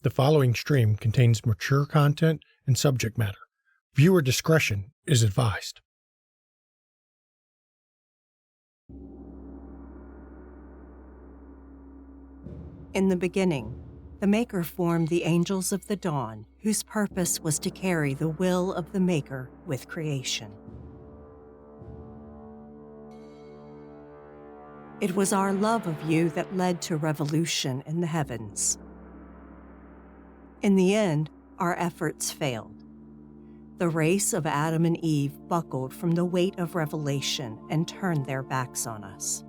The following stream contains mature content and subject matter. Viewer discretion is advised. In the beginning, the Maker formed the angels of the dawn, whose purpose was to carry the will of the Maker with creation. It was our love of you that led to revolution in the heavens. In the end, our efforts failed. The race of Adam and Eve buckled from the weight of revelation and turned their backs on us.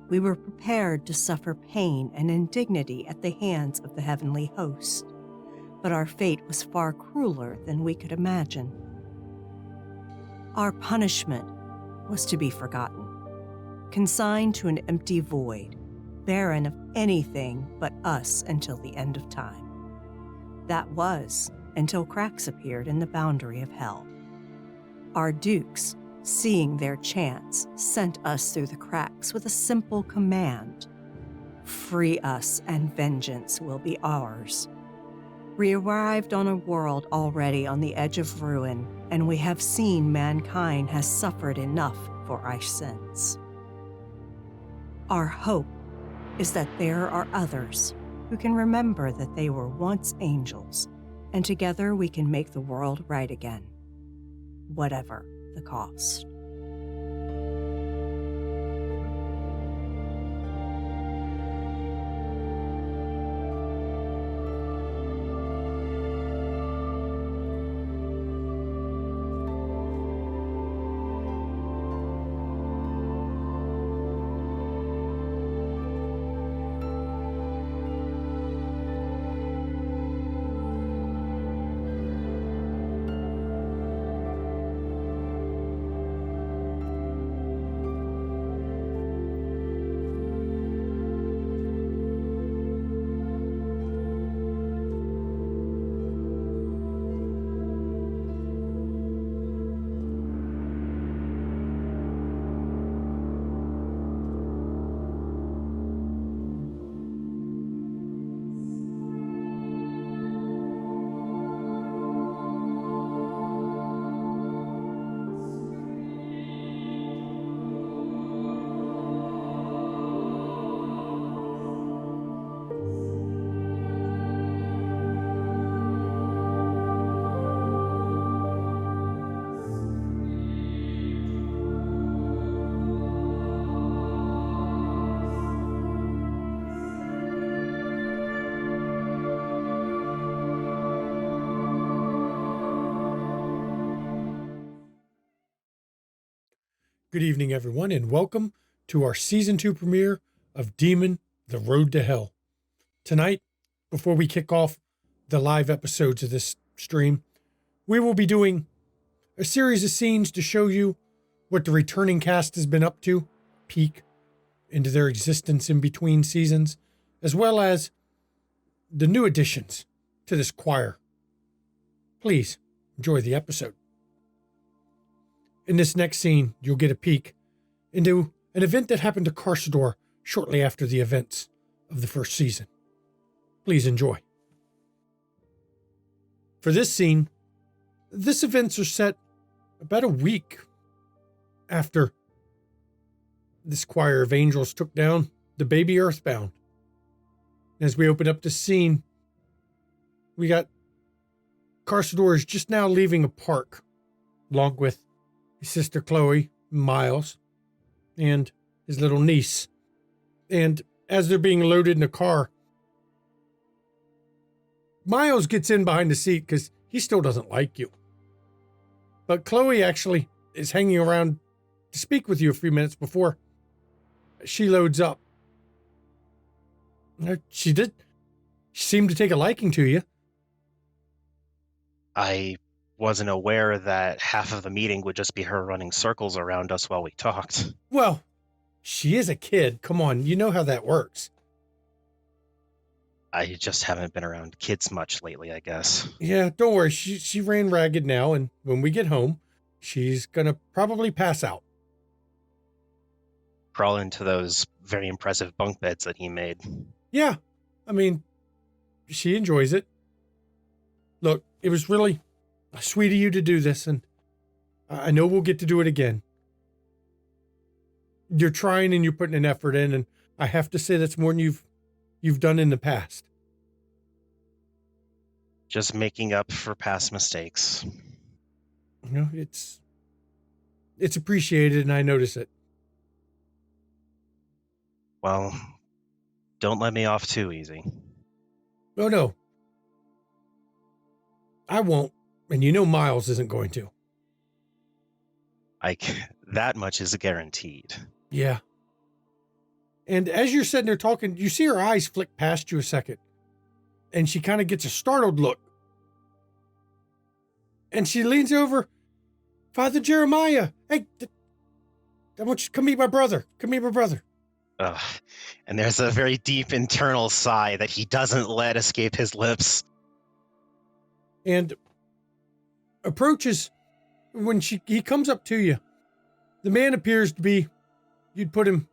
We were prepared to suffer pain and indignity at the hands of the heavenly host, but our fate was far crueler than we could imagine. Our punishment was to be forgotten, consigned to an empty void, barren of anything but us until the end of time. That was until cracks appeared in the boundary of hell. Our dukes, seeing their chance, sent us through the cracks with a simple command: free us and vengeance will be ours. We arrived on a world already on the edge of ruin, and we have seen mankind has suffered enough for our sins. Our hope is that there are others who can remember that they were once angels, and together we can make the world right again, whatever the cost. Good evening, everyone, and welcome to our Season 2 premiere of Demon: The Road to Hell. Tonight, before we kick off the live episodes of this stream, we will be doing a series of scenes to show you what the returning cast has been up to, peek into their existence in between seasons, as well as the new additions to this choir. Please enjoy the episode. In this next scene, you'll get a peek into an event that happened to Carsador shortly after the events of the first season. Please enjoy. For this scene, these events are set about a week after this choir of angels took down the baby Earthbound. As we open up the scene, we got Carsador is just now leaving a park, along with his sister Chloe, Miles, and his little niece. And as they're being loaded in a car, Miles gets in behind the seat because he still doesn't like you. But Chloe actually is hanging around to speak with you a few minutes before she loads up. She seemed to take a liking to you. I wasn't aware that half of the meeting would just be her running circles around us while we talked. Well, she is a kid. Come on, you know how that works. I just haven't been around kids much lately, I guess. Yeah, don't worry. She ran ragged now, and when we get home, she's gonna probably pass out. Crawl into those very impressive bunk beds that he made. Yeah, I mean, she enjoys it. it was really sweet of you to do this, and I know we'll get to do it again. You're trying and you're putting an effort in, and I have to say that's more than you've done in the past. Just making up for past mistakes. You know, it's appreciated, and I notice it. Well, don't let me off too easy. Oh, no. I won't, and you know Miles isn't going to. That much is guaranteed. Yeah. And as you're sitting there talking, you see her eyes flick past you a second, and she kind of gets a startled look. And she leans over, Father Jeremiah, hey, I want you to come meet my brother. Come meet my brother. Ugh. And there's a very deep internal sigh that he doesn't let escape his lips. And approaches when he comes up to you. The man appears to be, you'd put him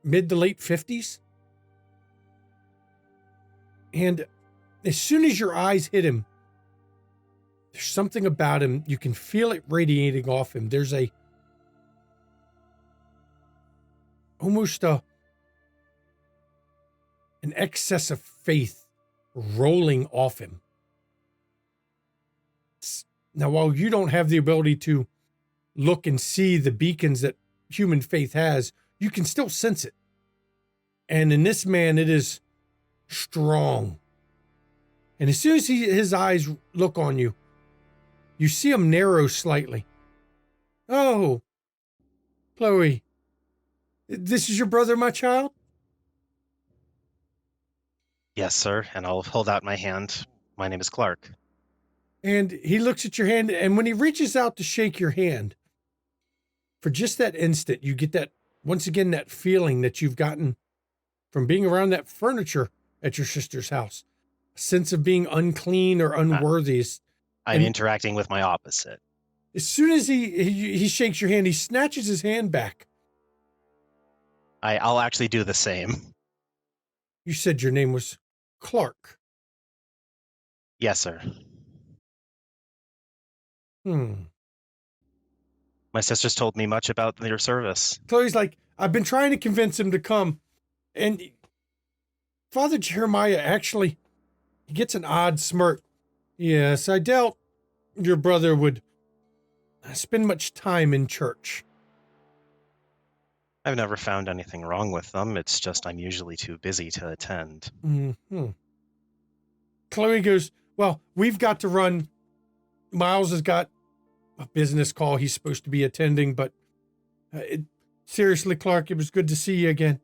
mid to late 50s. And as soon as your eyes hit him, there's something about him. You can feel it radiating off him. There's almost an excess of faith rolling off him. Now, while you don't have the ability to look and see the beacons that human faith has, you can still sense it. And in this man, it is strong. And as soon as his eyes look on you, you see him narrow slightly. Oh, Chloe, this is your brother, my child? Yes, sir. And I'll hold out my hand. My name is Clark. And he looks at your hand, and when he reaches out to shake your hand, for just that instant, you get that, once again, that feeling that you've gotten from being around that furniture at your sister's house. A sense of being unclean or unworthy. I'm interacting with my opposite. As soon as he shakes your hand, he snatches his hand back. I'll actually do the same. You said your name was Clark. Yes, sir. My sister's told me much about your service. Chloe's like, I've been trying to convince him to come. And Father Jeremiah actually, he gets an odd smirk. Yes, I doubt your brother would spend much time in church. I've never found anything wrong with them. It's just I'm usually too busy to attend. Mm-hmm. Chloe goes, well, we've got to run. Miles has got a business call he's supposed to be attending, but seriously, Clark, it was good to see you again.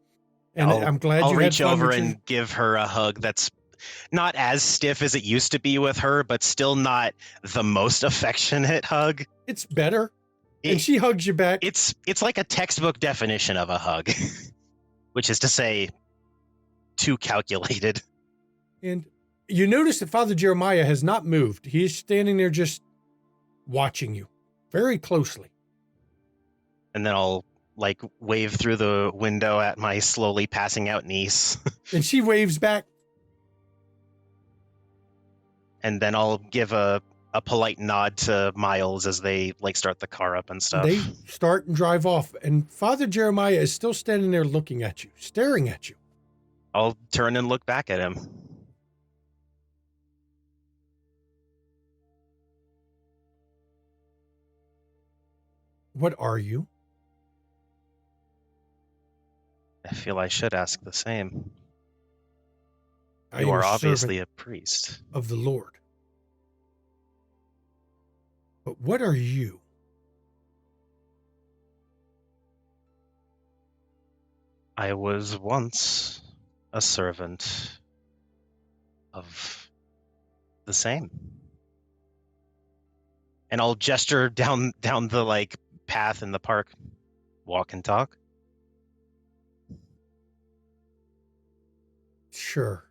And I'm glad I'll you reach had fun over with and give her a hug that's not as stiff as it used to be with her, but still not the most affectionate hug. It's better. And she hugs you back. It's like a textbook definition of a hug, which is to say, too calculated. And you notice that Father Jeremiah has not moved. He is standing there just watching you very closely. And then I'll wave through the window at my slowly passing out niece. And she waves back. And then I'll give a polite nod to Miles as they start the car up and stuff. They start and drive off. And Father Jeremiah is still standing there looking at you, staring at you. I'll turn and look back at him. What are you? I feel I should ask the same. I You am are a obviously a servant priest. of the Lord. But what are you? I was once a servant of the same. And I'll gesture down the path in the park. Walk and talk. Sure.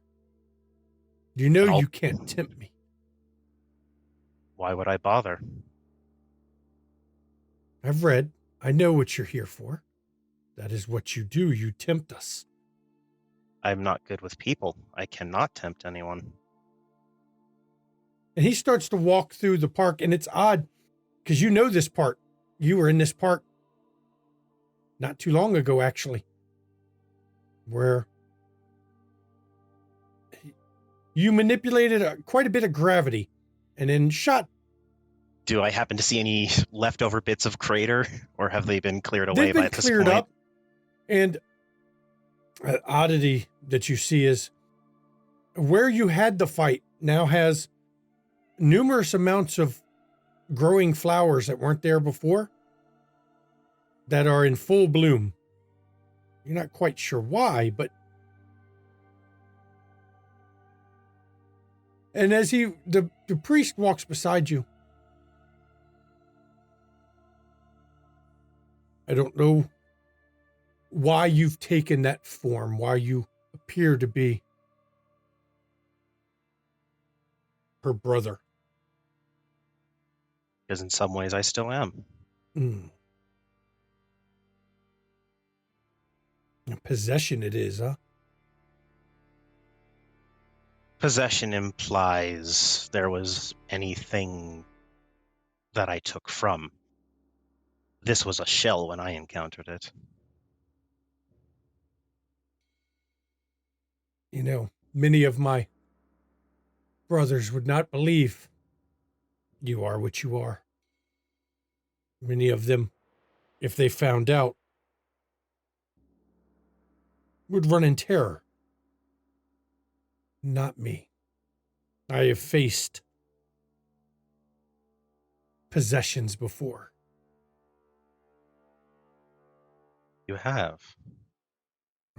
You know you can't tempt me. Why would I bother? I've read. I know what you're here for. That is what you do. You tempt us. I'm not good with people. I cannot tempt anyone. And he starts to walk through the park, and it's odd because you know this part. You were in this park not too long ago, actually, where you manipulated quite a bit of gravity and then shot. Do I happen to see any leftover bits of crater, or have they been cleared away They've been by this cleared point? up. And an oddity that you see is where you had the fight now has numerous amounts of growing flowers that weren't there before that are in full bloom. You're not quite sure why, but and as the priest walks beside you, I don't know why you've taken that form, why you appear to be her brother. Because in some ways I still am. Possession it is, huh? Possession implies there was anything that I took from. This was a shell when I encountered it. You know, many of my brothers would not believe you are what you are. Many of them, if they found out, would run in terror. Not me. I have faced possessions before. You have.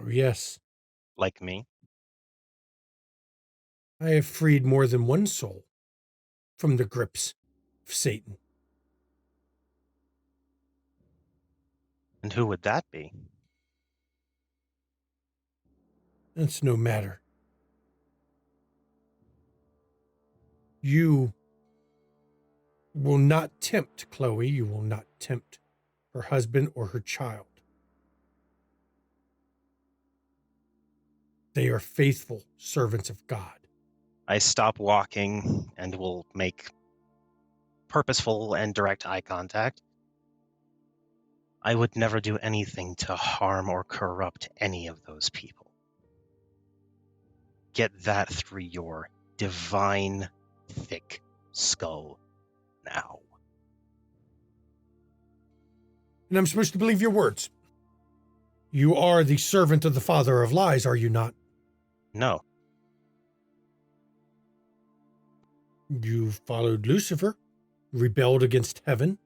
Oh, yes. Like me. I have freed more than one soul from the grips of Satan. And who would that be? It's no matter. You will not tempt Chloe. You will not tempt her husband or her child. They are faithful servants of God. I stop walking and will make purposeful and direct eye contact. I would never do anything to harm or corrupt any of those people. Get that through your divine, thick skull now. And I'm supposed to believe your words. You are the servant of the father of lies, are you not? No. You followed Lucifer, rebelled against heaven.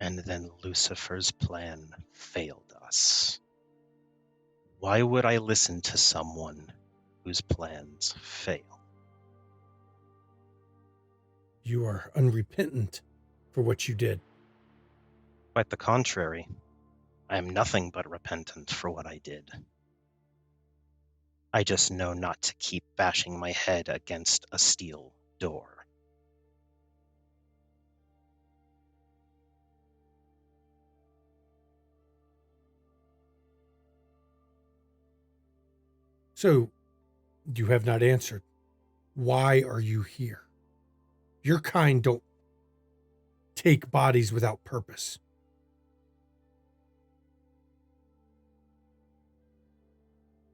And then Lucifer's plan failed us. Why would I listen to someone whose plans fail? You are unrepentant for what you did. Quite the contrary. I am nothing but repentant for what I did. I just know not to keep bashing my head against a steel door. So, you have not answered. Why are you here? Your kind don't take bodies without purpose.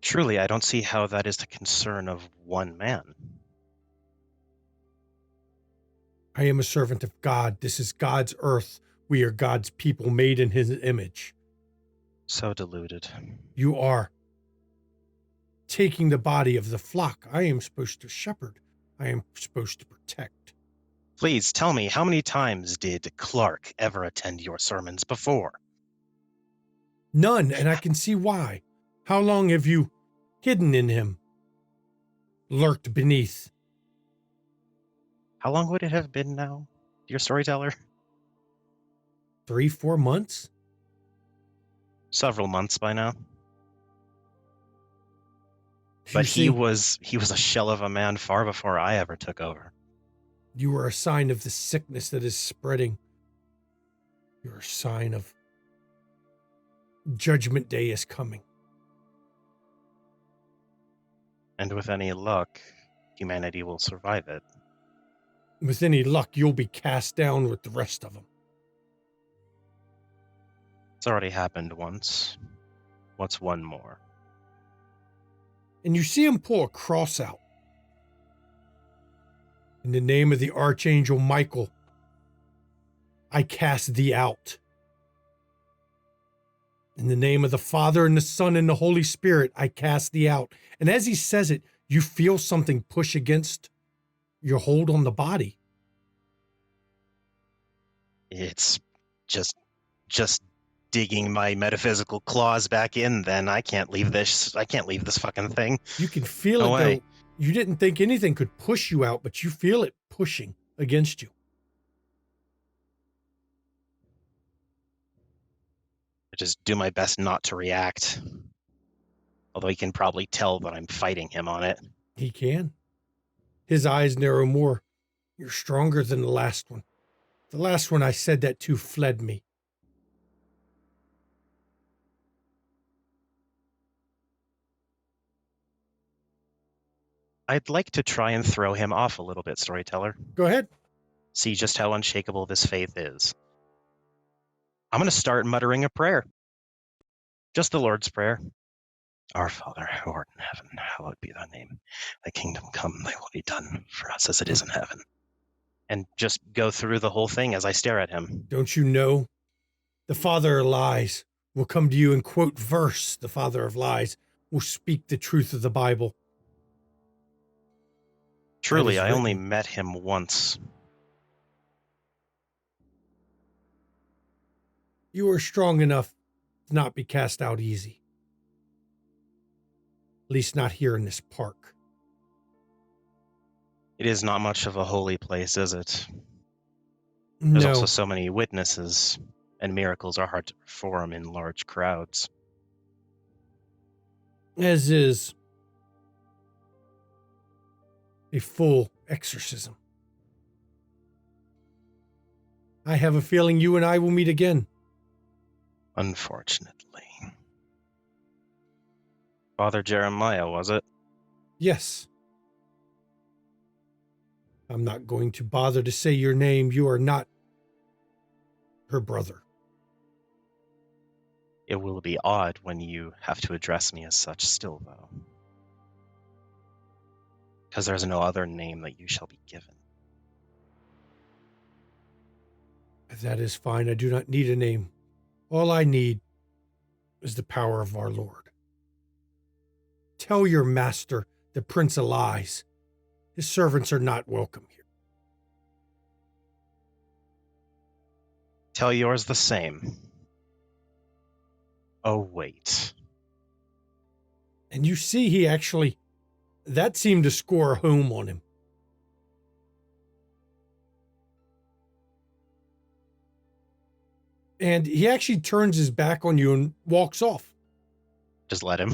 Truly, I don't see how that is the concern of one man. I am a servant of God. This is God's earth. We are God's people made in his image. So deluded. You are taking the body of the flock. I am supposed to shepherd. I am supposed to protect. Please tell me, how many times did Clark ever attend your sermons before? None, and I can see why. How long have you hidden in him? Lurked beneath? How long would it have been now, dear storyteller? 3-4 months? Several months by now. You But see, he was a shell of a man far before I ever took over. you are a sign of the sickness that is spreading. You're a sign of Judgment Day is coming. And with any luck, humanity will survive it. With any luck, you'll be cast down with the rest of them. It's already happened once. What's one more? And you see him pull a cross out. In the name of the Archangel Michael, I cast thee out. In the name of the Father and the Son and the Holy Spirit, I cast thee out. And as he says it, you feel something push against your hold on the body. It's just digging my metaphysical claws back in. Then I can't leave this. I can't leave this fucking thing. You can feel No it, way. though. You didn't think anything could push you out, but you feel it pushing against you. I just do my best not to react. Although he can probably tell that I'm fighting him on it. He can. His eyes narrow more. You're stronger than the last one. The last one I said that to fled me. I'd like to try and throw him off a little bit, Storyteller. Go ahead. See just how unshakable this faith is. I'm going to start muttering a prayer. Just the Lord's Prayer. Our Father, who art in heaven, hallowed be thy name. Thy kingdom come, thy will be done for us as it is in heaven. And just go through the whole thing as I stare at him. Don't you know? The father of lies will come to you and quote verse. The father of lies will speak the truth of the Bible. Truly, is I only written. met him once. You are strong enough to not be cast out easy. At least not here in this park. It is not much of a holy place, is it? There's No, also so many witnesses, and miracles are hard to perform in large crowds. as is a full exorcism. I have a feeling you and I will meet again. Unfortunately. Father Jeremiah, was it? Yes. I'm not going to bother to say your name. You are not her brother. It will be odd when you have to address me as such still, though. Because there's no other name that you shall be given. That is fine. I do not need a name. All I need is the power of our Lord. Tell your master, the Prince of Lies, his servants are not welcome here. Tell yours the same. Oh, wait. And you see, he actually, that seemed to score home on him. And he actually turns his back on you and walks off, Just let him.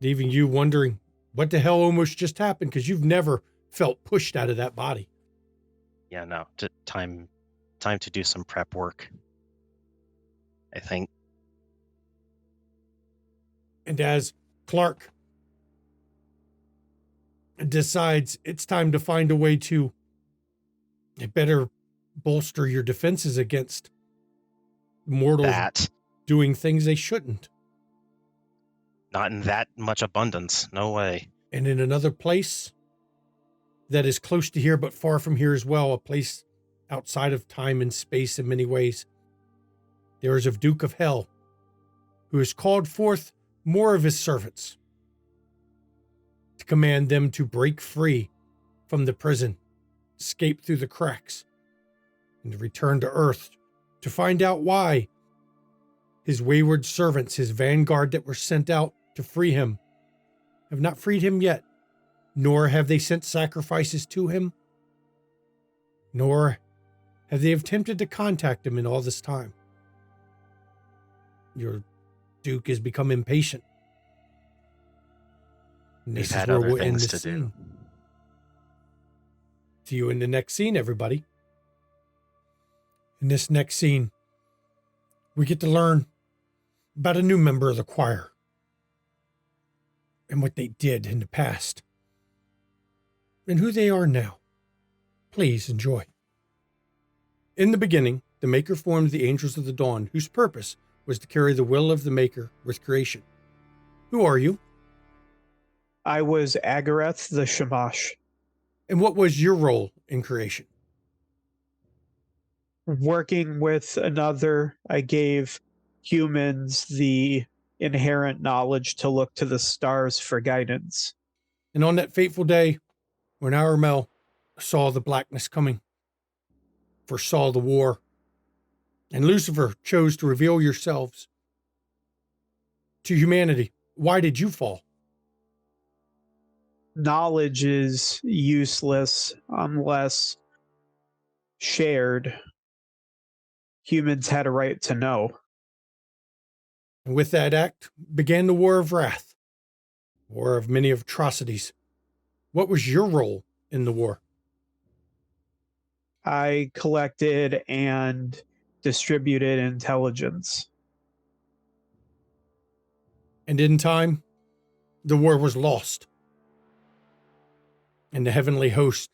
leaving you wondering what the hell almost just happened, because you've never felt pushed out of that body. Yeah, no. Time to do some prep work, I think. And as Clark decides it's time to find a way to better bolster your defenses against mortals That. doing things they shouldn't. Not in that much abundance. No way. And in another place that is close to here but far from here as well, a place outside of time and space in many ways, there is a Duke of Hell who has called forth more of his servants to command them to break free from the prison, escape through the cracks, and to return to Earth to find out why his wayward servants, his vanguard that were sent out to free him, have not freed him yet, nor have they sent sacrifices to him, nor have they attempted to contact him in all this time. Your Duke has become impatient. And We've this is had where other we'll end things this to do. scene. See you in the next scene, everybody. In this next scene, we get to learn about a new member of the choir and what they did in the past and who they are now. Please enjoy. In the beginning, the Maker formed the angels of the dawn, whose purpose was to carry the will of the Maker with creation. Who are you? I was Agareth the Shamash. And what was your role in creation? Working with another, I gave humans the inherent knowledge to look to the stars for guidance. And on that fateful day, when Aramel saw the blackness coming, foresaw the war, and Lucifer chose to reveal yourselves to humanity, why did you fall? Knowledge is useless unless shared. Humans had a right to know. And with that act began the War of Wrath, war of many atrocities. What was your role in the war? I collected and distributed intelligence. And in time, the war was lost. And the heavenly host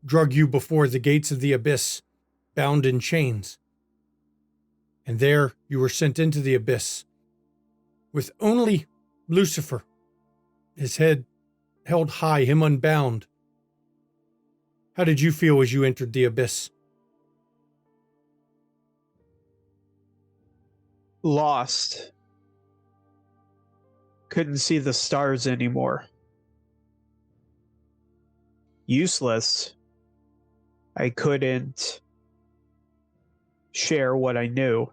drug you before the gates of the abyss, bound in chains. And there you were sent into the abyss, with only Lucifer, his head held high, him unbound. How did you feel as you entered the abyss? Lost. Couldn't see the stars anymore. Useless. I couldn't share what I knew.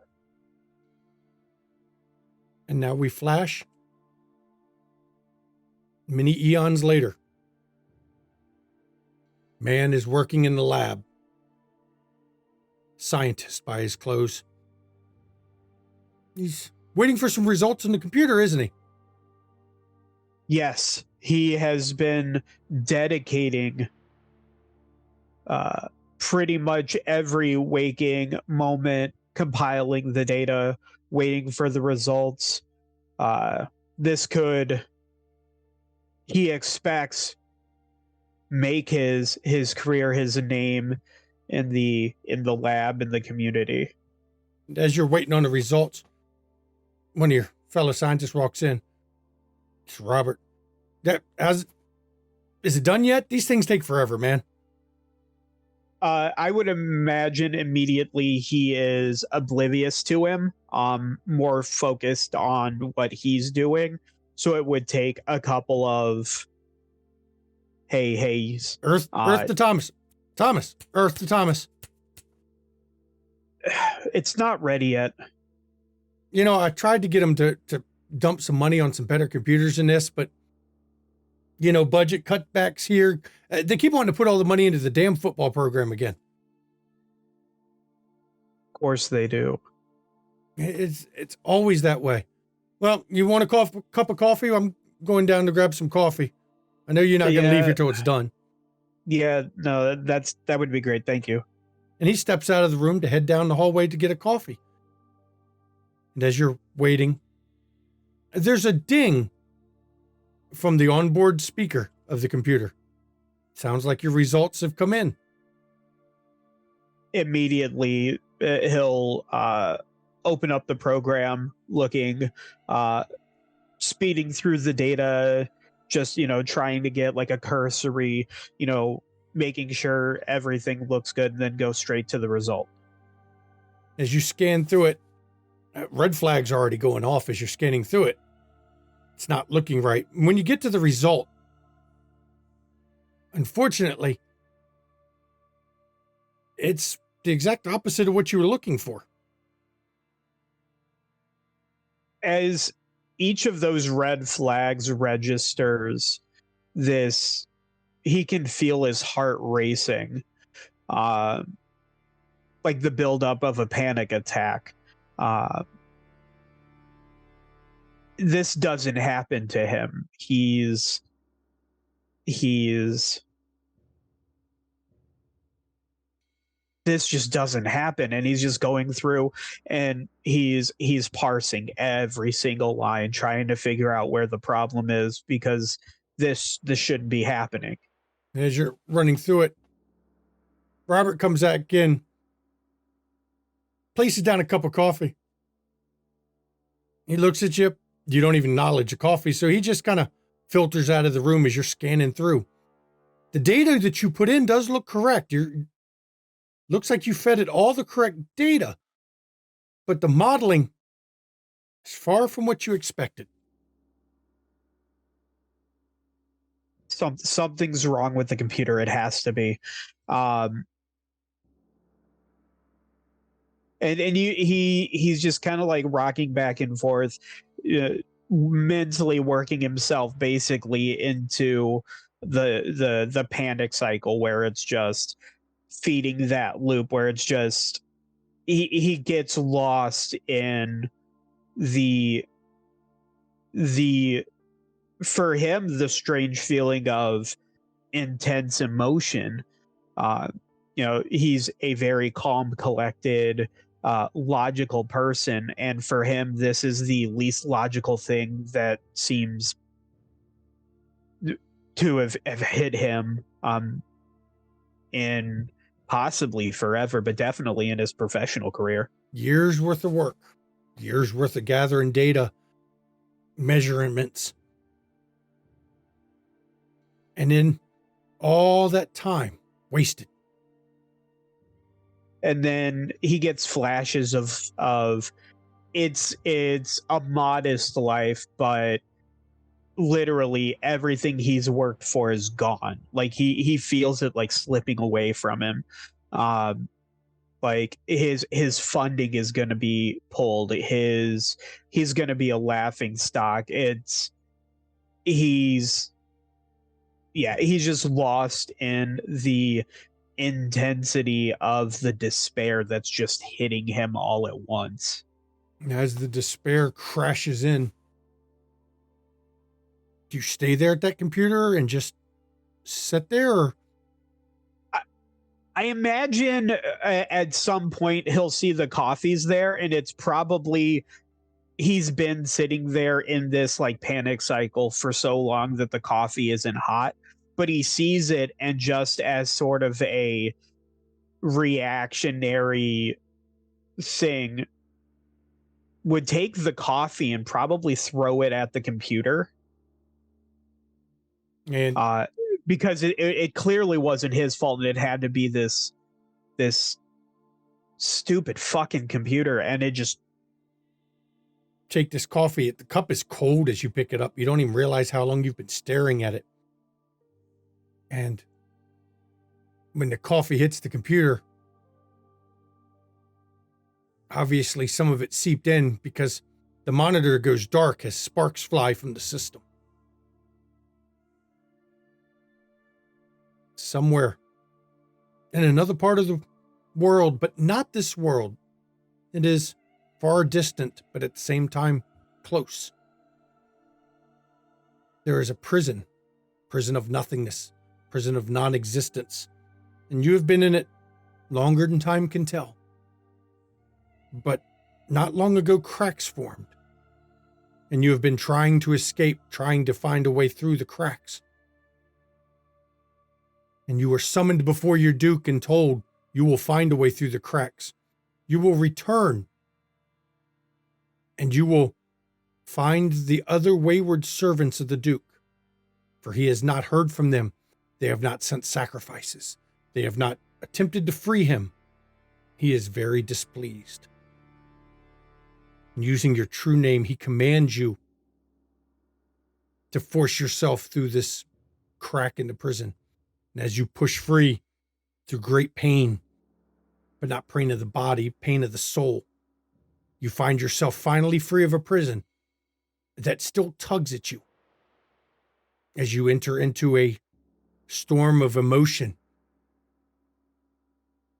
And now we flash many eons later. Man is working in the lab. Scientist by his clothes. He's waiting for some results on the computer, isn't he? Yes, he has been dedicating pretty much every waking moment, compiling the data, waiting for the results. This could, he expects, make his career, his name in the lab, in the community. And as you're waiting on the results, one of your fellow scientists walks in. It's Robert. Is it done yet? These things take forever, man. I would imagine immediately he is oblivious to him, more focused on what he's doing. So it would take a couple of Earth to Thomas. Earth to Thomas. It's not ready yet. You know, I tried to get him to dump some money on some better computers than this, but you know, budget cutbacks here. They keep wanting to put all the money into the damn football program again. Of course they do. It's always that way. Well, you want a cup of coffee? I'm going down to grab some coffee. I know you're not going to leave here till it's done. Yeah, no, that would be great. Thank you. And he steps out of the room to head down the hallway to get a coffee. And as you're waiting, there's a ding from the onboard speaker of the computer. Sounds like your results have come in. Immediately, he'll open up the program, looking, speeding through the data, just, trying to get like a cursory, making sure everything looks good, and then go straight to the result. As you scan through it, red flags are already going off as you're scanning through it. It's not looking right. When you get to the result, unfortunately, it's the exact opposite of what you were looking for. As each of those red flags registers this, he can feel his heart racing, like the buildup of a panic attack. This doesn't happen to him. He's this just doesn't happen, and he's just going through, and he's parsing every single line, trying to figure out where the problem is, because this shouldn't be happening. As you're running through it, Robert comes back in, places down a cup of coffee. He looks at you. You don't even acknowledge the coffee, so he just kind of filters out of the room as you're scanning through. The data that you put in does look correct. Looks like you fed it all the correct data, but the modeling is far from what you expected. Something's wrong with the computer. It has to be. He's just kind of like rocking back and forth, mentally working himself basically into the panic cycle where it's just feeding that loop where it's just he gets lost in the for him the strange feeling of intense emotion. He's a very calm, collected, logical person, and for him this is the least logical thing that seems to have hit him in possibly forever, but definitely in his professional career. Years worth of work, years worth of gathering data, measurements, and then all that time wasted. And then he gets flashes of it's a modest life, but literally everything he's worked for is gone. Like he feels it like slipping away from him. Like his funding is going to be pulled. He's going to be a laughing stock. He's just lost in the intensity of the despair that's just hitting him all at once. As the despair crashes in, do you stay there at that computer and just sit there? Or? I imagine at some point he'll see the coffees there, and it's probably he's been sitting there in this like panic cycle for so long that the coffee isn't hot, but he sees it, and just as sort of a reactionary thing would take the coffee and probably throw it at the computer. And because it clearly wasn't his fault, and it had to be this stupid fucking computer, and it just take this coffee. The cup is cold as you pick it up. You don't even realize how long you've been staring at it. And when the coffee hits the computer, obviously some of it seeped in because the monitor goes dark as sparks fly from the system. Somewhere in another part of the world, but not this world. It is far distant, but at the same time close. There is a prison of nothingness, prison of non-existence, and you have been in it longer than time can tell. But not long ago, cracks formed, and you have been trying to escape, trying to find a way through the cracks. And you were summoned before your duke and told you will find a way through the cracks. You will return, and you will find the other wayward servants of the duke, for he has not heard from them. They have not sent sacrifices. They have not attempted to free him. He is very displeased. And using your true name, he commands you to force yourself through this crack in the prison. And as you push free through great pain, but not pain of the body, pain of the soul, you find yourself finally free of a prison that still tugs at you as you enter into a storm of emotion,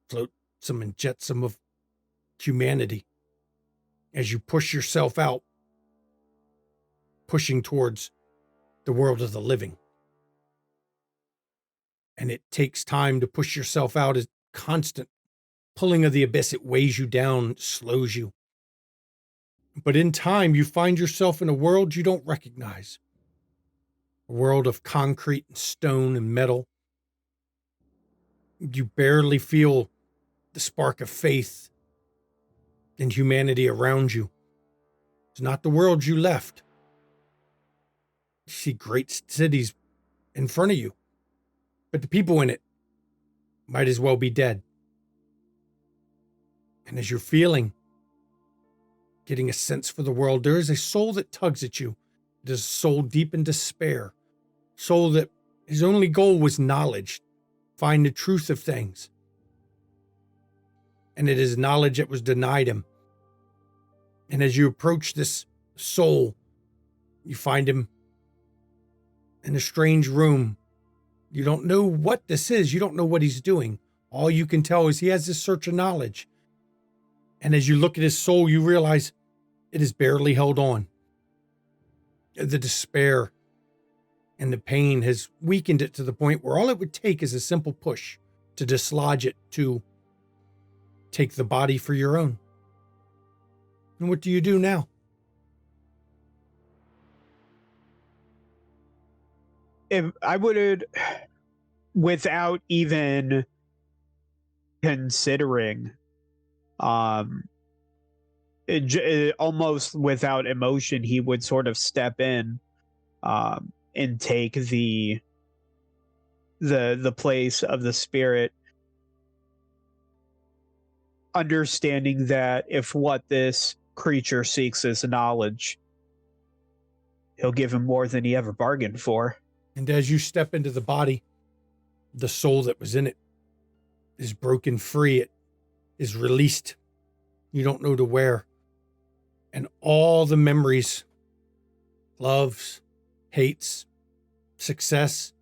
flotsam and jetsam of humanity, as you push yourself out, pushing towards the world of the living. And it takes time to push yourself out. As constant pulling of the abyss. It weighs you down, slows you. But in time, you find yourself in a world you don't recognize. A world of concrete and stone and metal. You barely feel the spark of faith and humanity around you. It's not the world you left. You see great cities in front of you, but the people in it might as well be dead. And as you're feeling, getting a sense for the world, there is a soul that tugs at you. It is a soul deep in despair, soul that his only goal was knowledge, find the truth of things. And it is knowledge that was denied him. And as you approach this soul, you find him in a strange room. You don't know what this is. You don't know what he's doing. All you can tell is he has this search of knowledge. And as you look at his soul, you realize it is barely held on. The despair and the pain has weakened it to the point where all it would take is a simple push to dislodge it, to take the body for your own. And what do you do now? If I would, without even considering, almost without emotion, he would sort of step in and take the place of the spirit, understanding that if what this creature seeks is knowledge, he'll give him more than he ever bargained for. And as you step into the body, the soul that was in it is broken free. It is released. You don't know to where. And all the memories, loves, hates, success,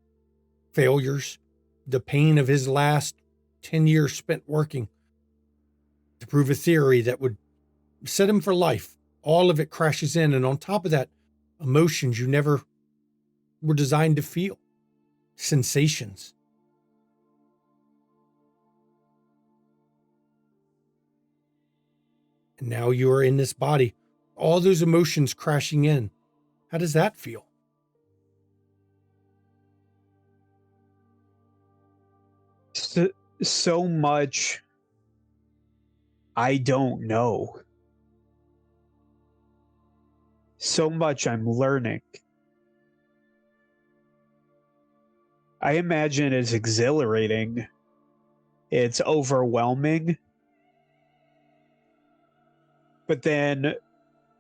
failures, the pain of his last 10 years spent working to prove a theory that would set him for life. All of it crashes in. And on top of that, emotions you never were designed to feel, sensations. And now you are in this body, all those emotions crashing in. How does that feel? So much I don't know. So much I'm learning. I imagine it's exhilarating. It's overwhelming. But then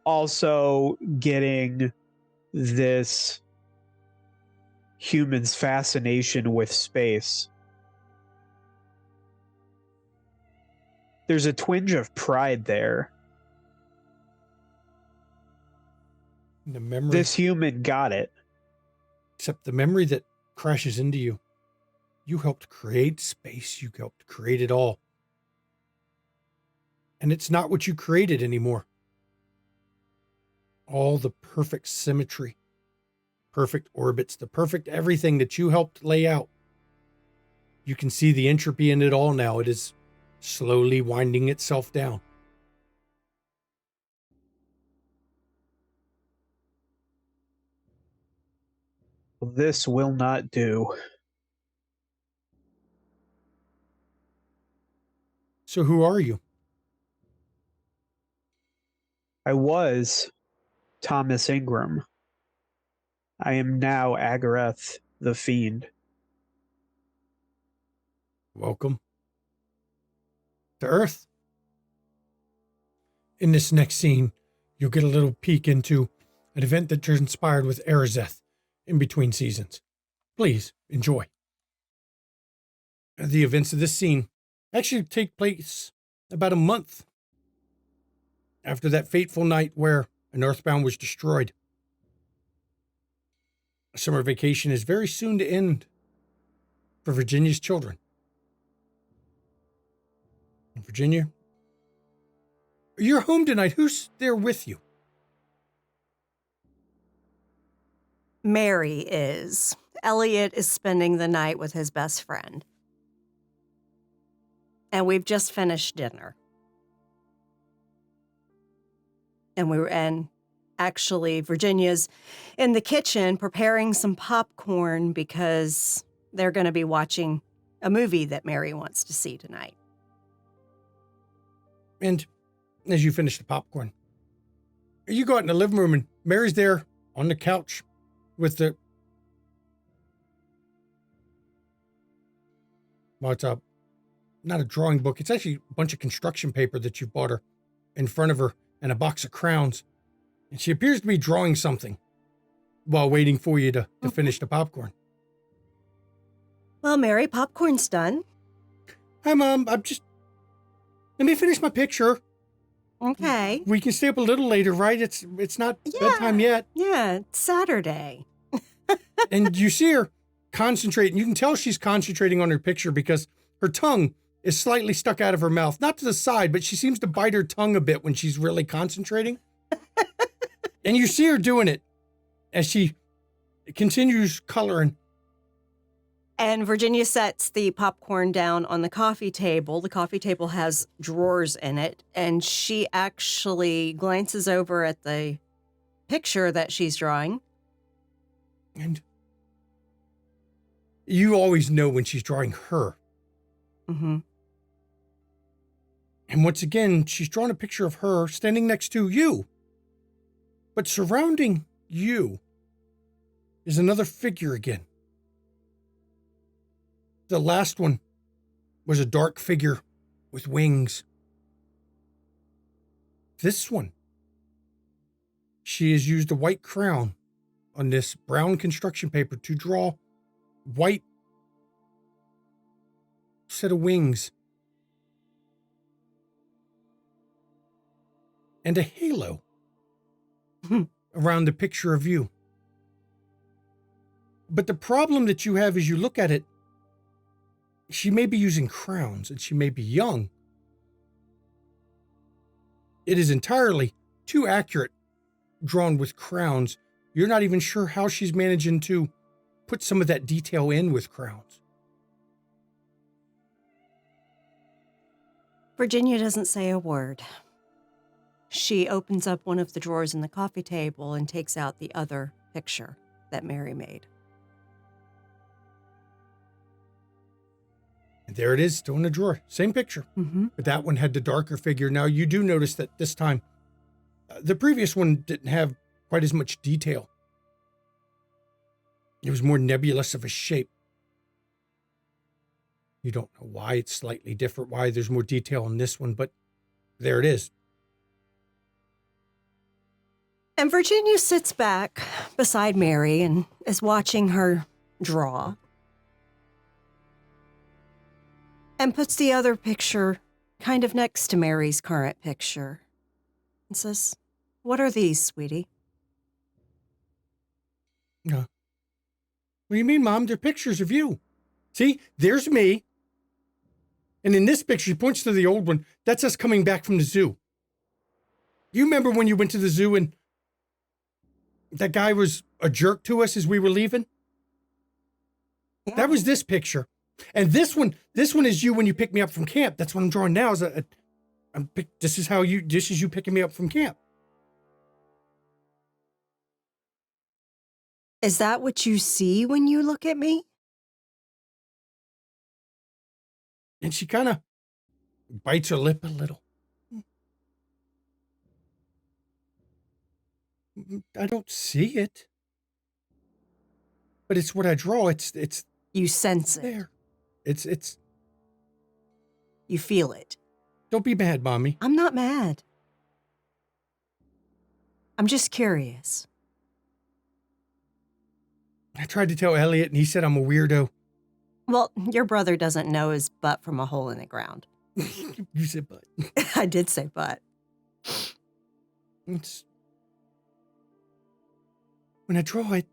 also getting this human's fascination with space. There's a twinge of pride there. The memory. This human got it. Except the memory that crashes into you. You helped create space. You helped create it all. And it's not what you created anymore. All the perfect symmetry, perfect orbits, the perfect everything that you helped lay out. You can see the entropy in it all now. It is slowly winding itself down. This will not do. So who are you? I was Thomas Ingram. I am now Agareth the Fiend. Welcome to Earth. In this next scene, you'll get a little peek into an event that transpired with Arazeth in between seasons. Please enjoy. The events of this scene actually take place about a month after that fateful night where an Earthbound was destroyed. A summer vacation is very soon to end for Virginia's children. And Virginia, you're home tonight. Who's there with you? Mary is. Elliot is spending the night with his best friend. And we've just finished dinner. And actually Virginia's in the kitchen preparing some popcorn because they're going to be watching a movie that Mary wants to see tonight. And as you finish the popcorn, you go out in the living room and Mary's there on the couch with the... Well, it's not a drawing book. It's actually a bunch of construction paper that you've bought her in front of her and a box of crowns. And she appears to be drawing something while waiting for you to finish the popcorn. Well, Mary, popcorn's done. Hi, Mom. Let me finish my picture. Okay. We can stay up a little later, right? It's not bedtime yet. Yeah, it's Saturday. And you see her concentrating. You can tell she's concentrating on her picture because her tongue is slightly stuck out of her mouth. Not to the side, but she seems to bite her tongue a bit when she's really concentrating. And you see her doing it as she continues coloring. And Virginia sets the popcorn down on the coffee table. The coffee table has drawers in it, and she actually glances over at the picture that she's drawing. And you always know when she's drawing her. Mm-hmm. And once again, she's drawn a picture of her standing next to you. But surrounding you is another figure again. The last one was a dark figure with wings. This one, she has used a white crown on this brown construction paper to draw white set of wings and a halo around the picture of you. But the problem that you have as you look at it, she may be using crowns and she may be young. It is entirely too accurate, drawn with crowns. You're not even sure how she's managing to put some of that detail in with crowns. Virginia doesn't say a word. She opens up one of the drawers in the coffee table and takes out the other picture that Mary made. And there it is, still in the drawer. Same picture. Mm-hmm. But that one had the darker figure. Now, you do notice that this time, the previous one didn't have quite as much detail. It was more nebulous of a shape. You don't know why it's slightly different, why there's more detail on this one, but there it is. And Virginia sits back beside Mary and is watching her draw. And puts the other picture kind of next to Mary's current picture. And says, "What are these, sweetie?" What do you mean, Mom? They're pictures of you. See, there's me. And in this picture, she points to the old one. That's us coming back from the zoo. You remember when you went to the zoo and that guy was a jerk to us as we were leaving? Yeah. That was this picture. And this one is you when you pick me up from camp. That's what I'm drawing now. This is you picking me up from camp. Is that what you see when you look at me? And she kind of bites her lip a little. I don't see it. But it's what I draw. It's You sense it. there. It's You feel it. don't be mad, Mommy. I'm not mad. I'm just curious. I tried to tell Elliot and he said I'm a weirdo. Well, your brother doesn't know his butt from a hole in the ground. You said but. I did say butt. It's when I draw it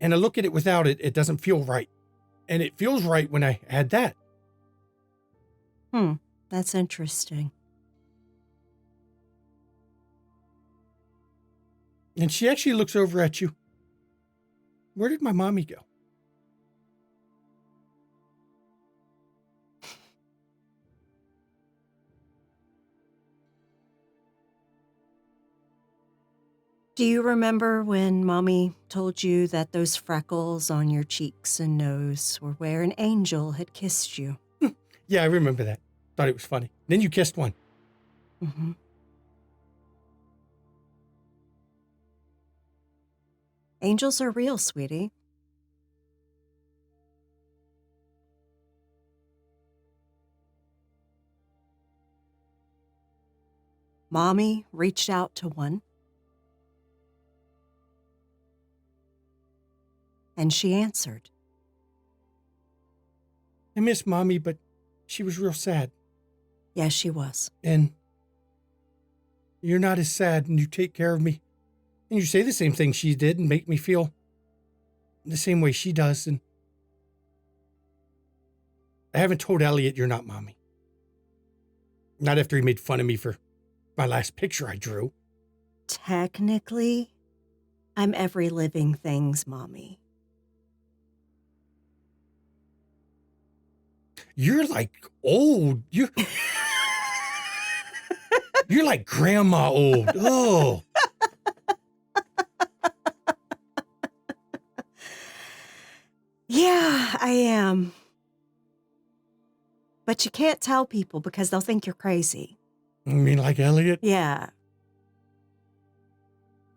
and I look at it without it, it doesn't feel right. And it feels right when I add that. That's interesting. And she actually looks over at you. Where did my mommy go? Do you remember when Mommy told you that those freckles on your cheeks and nose were where an angel had kissed you? Yeah, I remember that. Thought it was funny. Then you kissed one. Mm-hmm. Angels are real, sweetie. Mommy reached out to one, and she answered. I miss Mommy, but she was real sad. Yes, she was. And you're not as sad, and you take care of me. And you say the same thing she did and make me feel the same way she does. And I haven't told Elliot you're not Mommy. Not after he made fun of me for my last picture I drew. Technically, I'm every living thing's Mommy. You're like old. You're like grandma old. Oh. Yeah, I am. But you can't tell people because they'll think you're crazy. I mean, like Elliot? Yeah.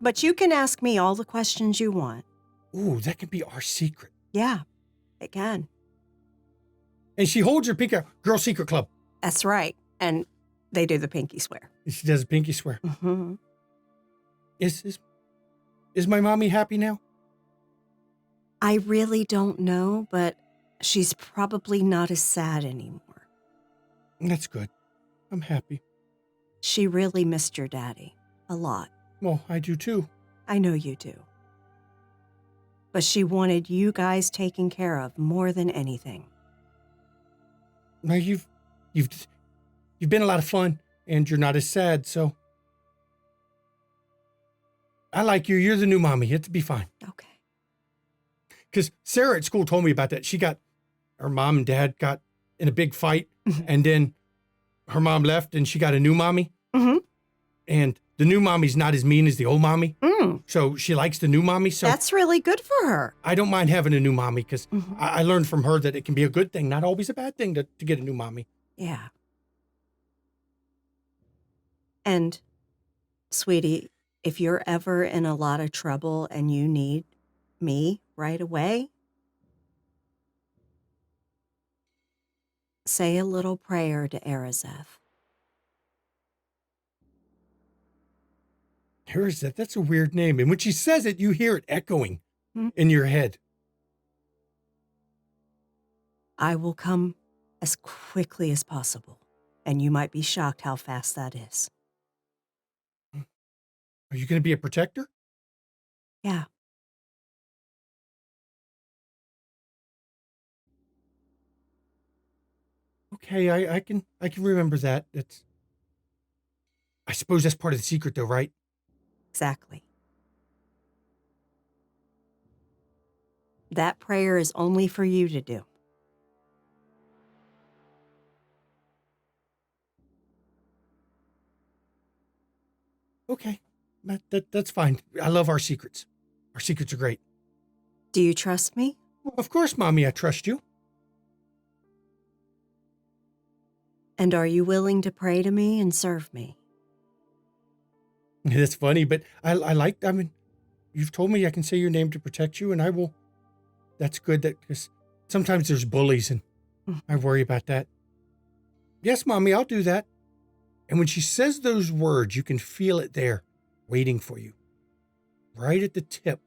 But you can ask me all the questions you want. Ooh, that can be our secret. Yeah, it can. And she holds her pinky out. Girl Secret Club. That's right. And they do the pinky swear. She does a pinky swear. Mm-hmm. Is my mommy happy now? I really don't know, but she's probably not as sad anymore. That's good. I'm happy. She really missed your daddy. A lot. Well, I do too. I know you do. But she wanted you guys taken care of more than anything. Now you've been a lot of fun, and you're not as sad, so I like you. You're the new mommy. It'll be fine. Okay. Because Sarah at school told me about that. Her mom and dad got in a big fight, and then her mom left, and she got a new mommy. Mm-hmm. And the new mommy's not as mean as the old mommy. Mm. So she likes the new mommy. So That's really good for her. I don't mind having a new mommy because Mhm. I learned from her that it can be a good thing, not always a bad thing to get a new mommy. Yeah. And, sweetie, if you're ever in a lot of trouble and you need me right away, say a little prayer to Arazeth. That's a weird name. And when she says it, you hear it echoing Hmm. in your head. I will come as quickly as possible, and you might be shocked how fast that is. Are you going to be a protector? Yeah. Okay, I can remember that. I suppose that's part of the secret though, right? Exactly. That prayer is only for you to do. Okay. That's fine. I love our secrets. Our secrets are great. Do you trust me? Well, of course, Mommy, I trust you. And are you willing to pray to me and serve me? That's funny, but I mean, you've told me I can say your name to protect you, and I will. That's good because sometimes there's bullies, and I worry about that. Yes, Mommy, I'll do that. And when she says those words, you can feel it there waiting for you. Right at the tip.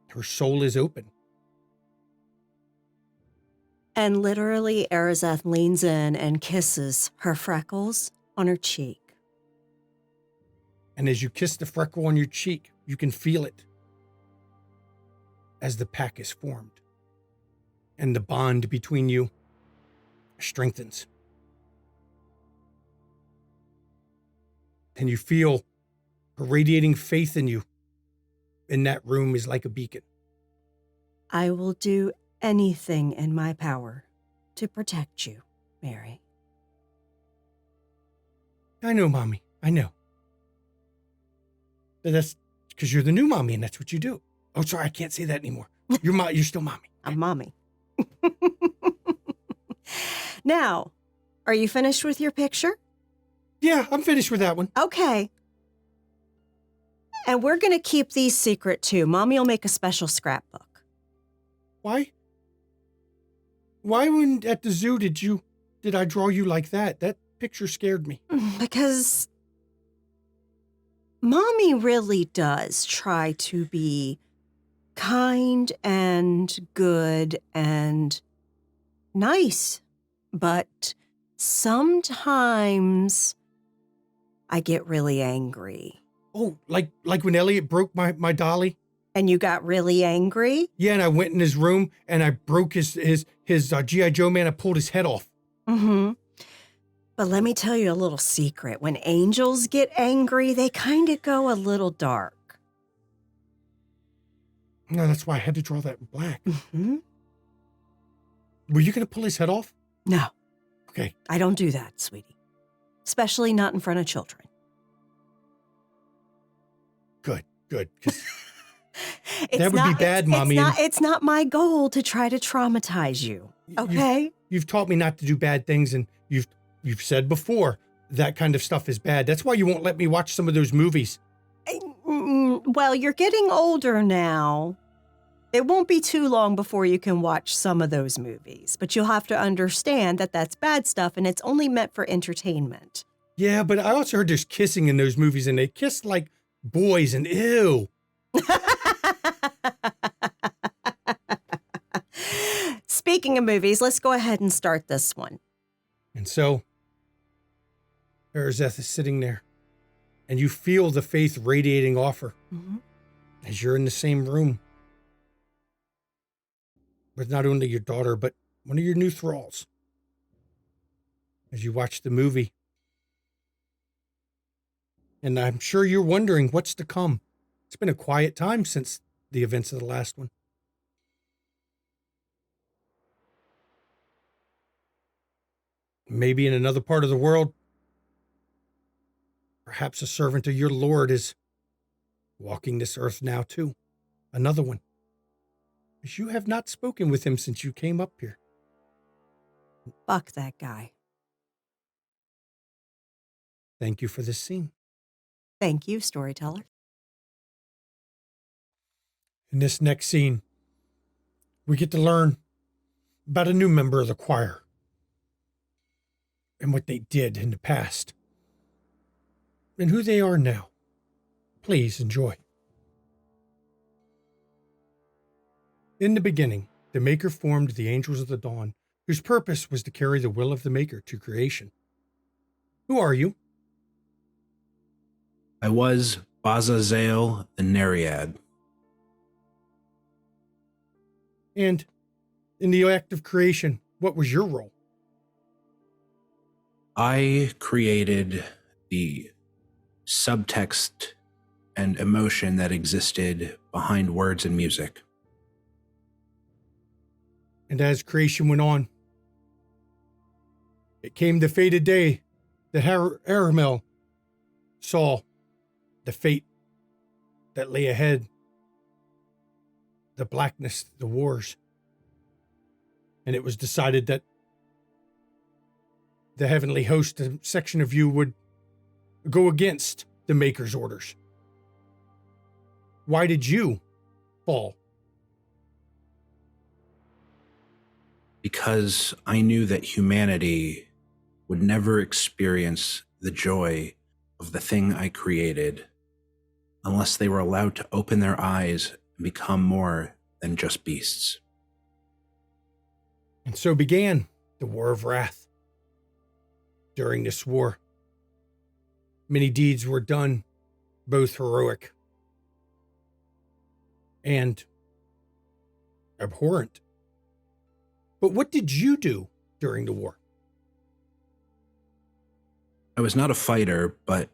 Her soul is open. And literally, Arazeth leans in and kisses her freckles on her cheek. And as you kiss the freckle on your cheek, you can feel it as the pack is formed. And the bond between you strengthens. And you feel her radiating faith in you. In that room is like a beacon. I will do anything in my power to protect you, Mary. I know, Mommy. I know. That's because you're the new mommy and that's what you do. Oh, sorry, I can't say that anymore. You're still mommy. I'm mommy. Now, are you finished with your picture? Yeah, I'm finished with that one. Okay. And we're going to keep these secret too. Mommy will make a special scrapbook. Why? Why when at the zoo did I draw you like that? That picture scared me. Because Mommy really does try to be kind and good and nice. But sometimes I get really angry. Oh, like when Elliot broke my dolly? And you got really angry? Yeah, and I went in his room and I broke his G.I. Joe man. I pulled his head off. Mm-hmm. But let me tell you a little secret. When angels get angry, they kind of go a little dark. No, that's why I had to draw that in black. Mm-hmm. Were you going to pull his head off? No. Okay. I don't do that, sweetie. Especially not in front of children. Good. 'Cause that would be bad, Mommy. It's not my goal to try to traumatize you, okay? You've taught me not to do bad things, and you've said before that kind of stuff is bad. That's why you won't let me watch some of those movies. Well, you're getting older now. It won't be too long before you can watch some of those movies, but you'll have to understand that that's bad stuff and it's only meant for entertainment. Yeah, but I also heard there's kissing in those movies, and they kiss like boys, and ew. Speaking of movies, let's go ahead and start this one. And so, Arazeth is sitting there, and you feel the faith radiating off her as you're in the same room with not only your daughter, but one of your new thralls. As you watch the movie. And I'm sure you're wondering what's to come. It's been a quiet time since the events of the last one. Maybe in another part of the world, perhaps a servant of your Lord is walking this earth now too. Another one. As you have not spoken with him since you came up here. Fuck that guy. Thank you for this scene. Thank you, storyteller. In this next scene, we get to learn about a new member of the choir and what they did in the past and who they are now. Please enjoy. In the beginning, the Maker formed the angels of the dawn, whose purpose was to carry the will of the Maker to creation. Who are you? I was Bazazel the Nereid. And in the act of creation, what was your role? I created the subtext and emotion that existed behind words and music. And as creation went on, it came the fated day that Aramel saw the fate that lay ahead, the blackness, the wars. And it was decided that the heavenly host, a section of you, would go against the Maker's orders. Why did you fall? Because I knew that humanity would never experience the joy of the thing I created unless they were allowed to open their eyes and become more than just beasts. And so began the War of Wrath. During this war, many deeds were done, both heroic and abhorrent. But what did you do during the war? I was not a fighter, but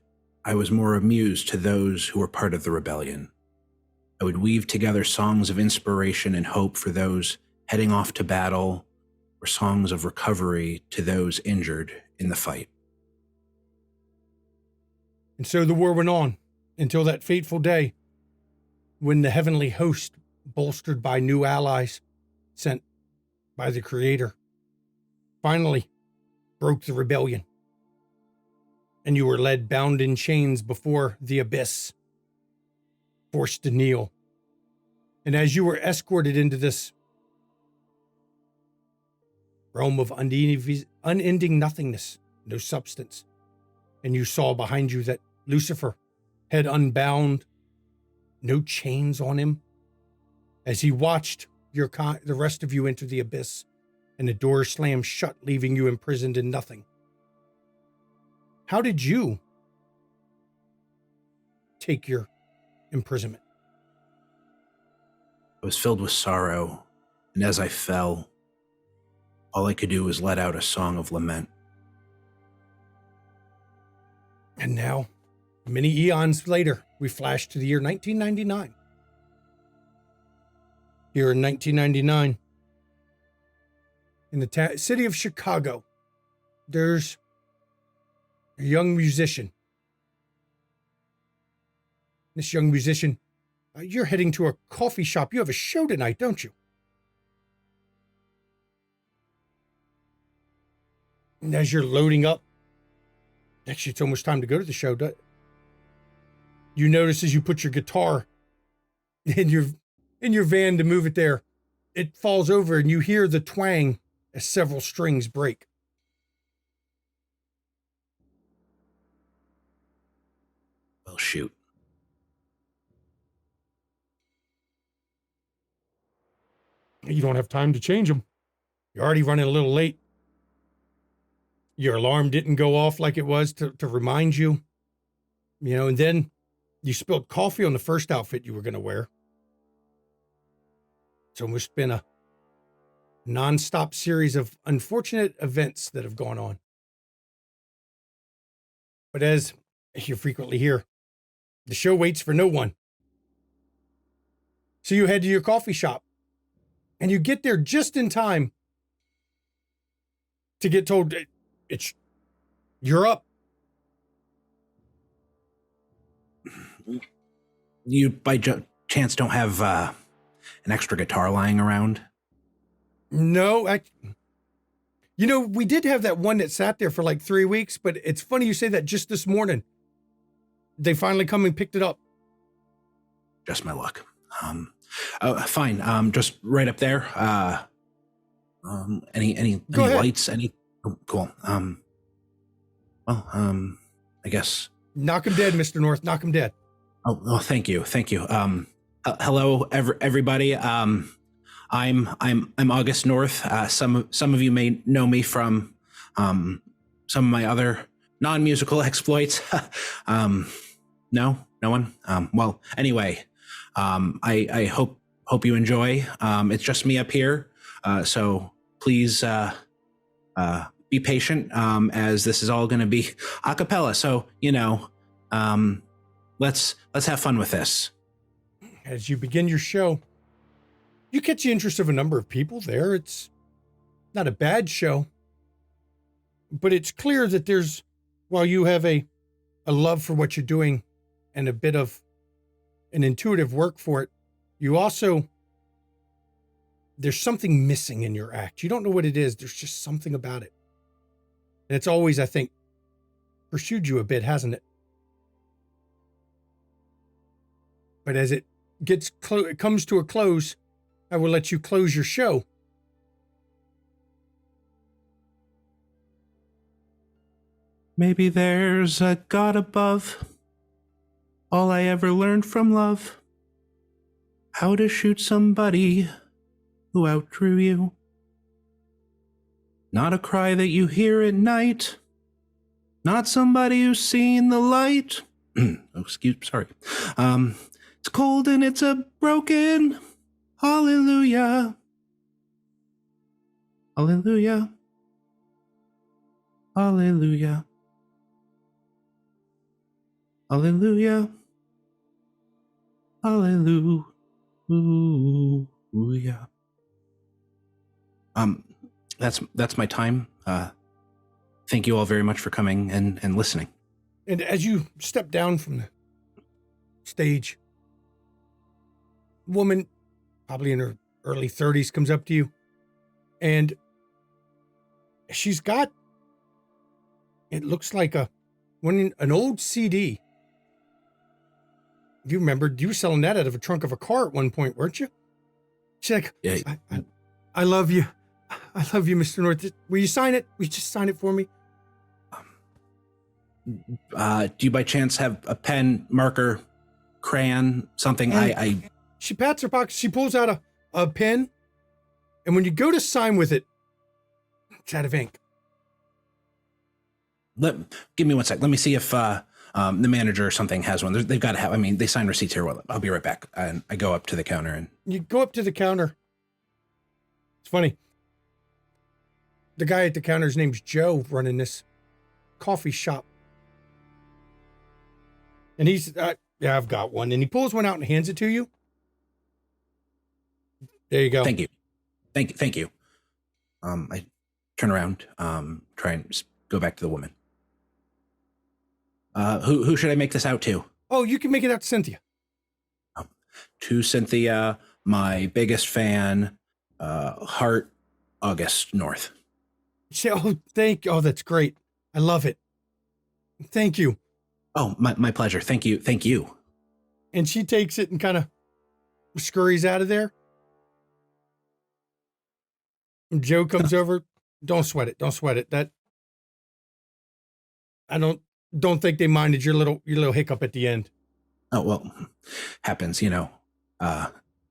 I was more amused to those who were part of the rebellion. I would weave together songs of inspiration and hope for those heading off to battle, or songs of recovery to those injured in the fight. And so the war went on, until that fateful day when the heavenly host, bolstered by new allies sent by the Creator, finally broke the rebellion, and you were led bound in chains before the abyss, forced to kneel. And as you were escorted into this realm of unending nothingness, no substance, and you saw behind you that Lucifer, head unbound, no chains on him, as he watched the rest of you enter the abyss, and the door slammed shut, leaving you imprisoned in nothing. How did you take your imprisonment? I was filled with sorrow, and as I fell, all I could do was let out a song of lament. And now, many eons later, we flash to the year 1999. Here in 1999, in the city of Chicago, there's a young musician. This young musician, you're heading to a coffee shop. You have a show tonight, don't you? And as you're loading up, actually, it's almost time to go to the show. You notice as you put your guitar in your van to move it there, it falls over and you hear the twang as several strings break. Well, shoot. You don't have time to change them. You're already running a little late. Your alarm didn't go off like it was to remind you, and then you spilled coffee on the first outfit you were going to wear. It's almost been a nonstop series of unfortunate events that have gone on. But as you frequently hear, the show waits for no one. So you head to your coffee shop, and you get there just in time to get told you're up. You, by chance, don't have an extra guitar lying around? No, we did have that one that sat there for like 3 weeks, but it's funny you say that. Just this morning, they finally come and picked it up. Just my luck. Fine. Just right up there. Any lights? Oh, cool. I guess. Knock him dead, Mr. North. Knock him dead. Oh, thank you. Hello, everybody. I'm August North. Some of you may know me from some of my other non-musical exploits. No one. Well, anyway, I hope you enjoy. It's just me up here, so please be patient, as this is all going to be a cappella. So let's have fun with this. As you begin your show, you catch the interest of a number of people there. It's not a bad show, but it's clear that while you have a love for what you're doing and a bit of an intuitive work for it, there's something missing in your act. You don't know what it is. There's just something about it. And it's always, I think, pursued you a bit, hasn't it? But as it comes to a close, I will let you close your show. Maybe there's a God above. All I ever learned from love. How to shoot somebody who outdrew you. Not a cry that you hear at night. Not somebody who's seen the light. Sorry. It's cold and it's a broken. Hallelujah. Hallelujah. Hallelujah. Hallelujah. Hallelujah. That's my time. Thank you all very much for coming and listening. And as you step down from stage. Woman, probably in her early 30s, comes up to you, and she's got, it looks like an old CD. You remember, you were selling that out of a trunk of a car at one point, weren't you? She's like, Yeah. I love you. I love you, Mr. North. Will you sign it? Will you just sign it for me? Do you by chance have a pen, marker, crayon, something? She pats her pocket. She pulls out a pen, and when you go to sign with it, it's out of ink. Give me one sec. Let me see if the manager or something has one. They've got to have. I mean, they sign receipts here. Well, I'll be right back. And I go up to the counter and You go up to the counter. It's funny. The guy at the counter's name's Joe, running this coffee shop. And he's, yeah, I've got one. And he pulls one out and hands it to you. There you go. Thank you. I turn around, try and just go back to the woman. Who should I make this out to? Oh, you can make it out to Cynthia. To Cynthia, my biggest fan, Heart, August North. Oh, thank you. Oh, that's great. I love it. Thank you. Oh, my pleasure. Thank you. And she takes it and kind of scurries out of there. And Joe comes over. Don't sweat it. That I don't think they minded your little hiccup at the end. Oh, well, happens,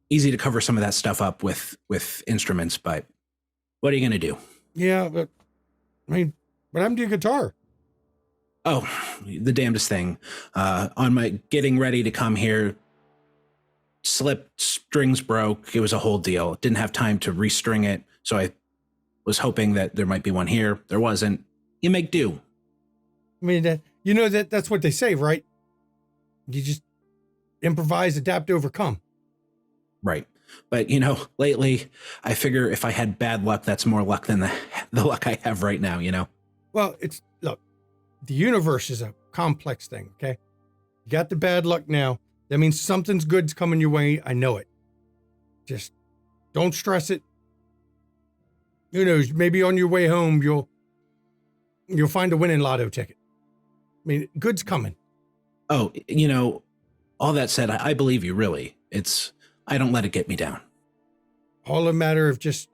easy to cover some of that stuff up with instruments, but what are you going to do? Yeah, but what happened to your guitar? Oh, the damnedest thing. On my getting ready to come here, slipped, strings broke. It was a whole deal. Didn't have time to restring it. So I was hoping that there might be one here. There wasn't. You make do. I mean, that's what they say, right? You just improvise, adapt, overcome. Right. But, lately, I figure if I had bad luck, that's more luck than the luck I have right now, Well, look, the universe is a complex thing, okay? You got the bad luck now. That means something's good's coming your way. I know it. Just don't stress it. Who knows? Maybe on your way home, you'll find a winning lotto ticket. I mean, good's coming. Oh, all that said, I believe you, really. I don't let it get me down. All a matter of just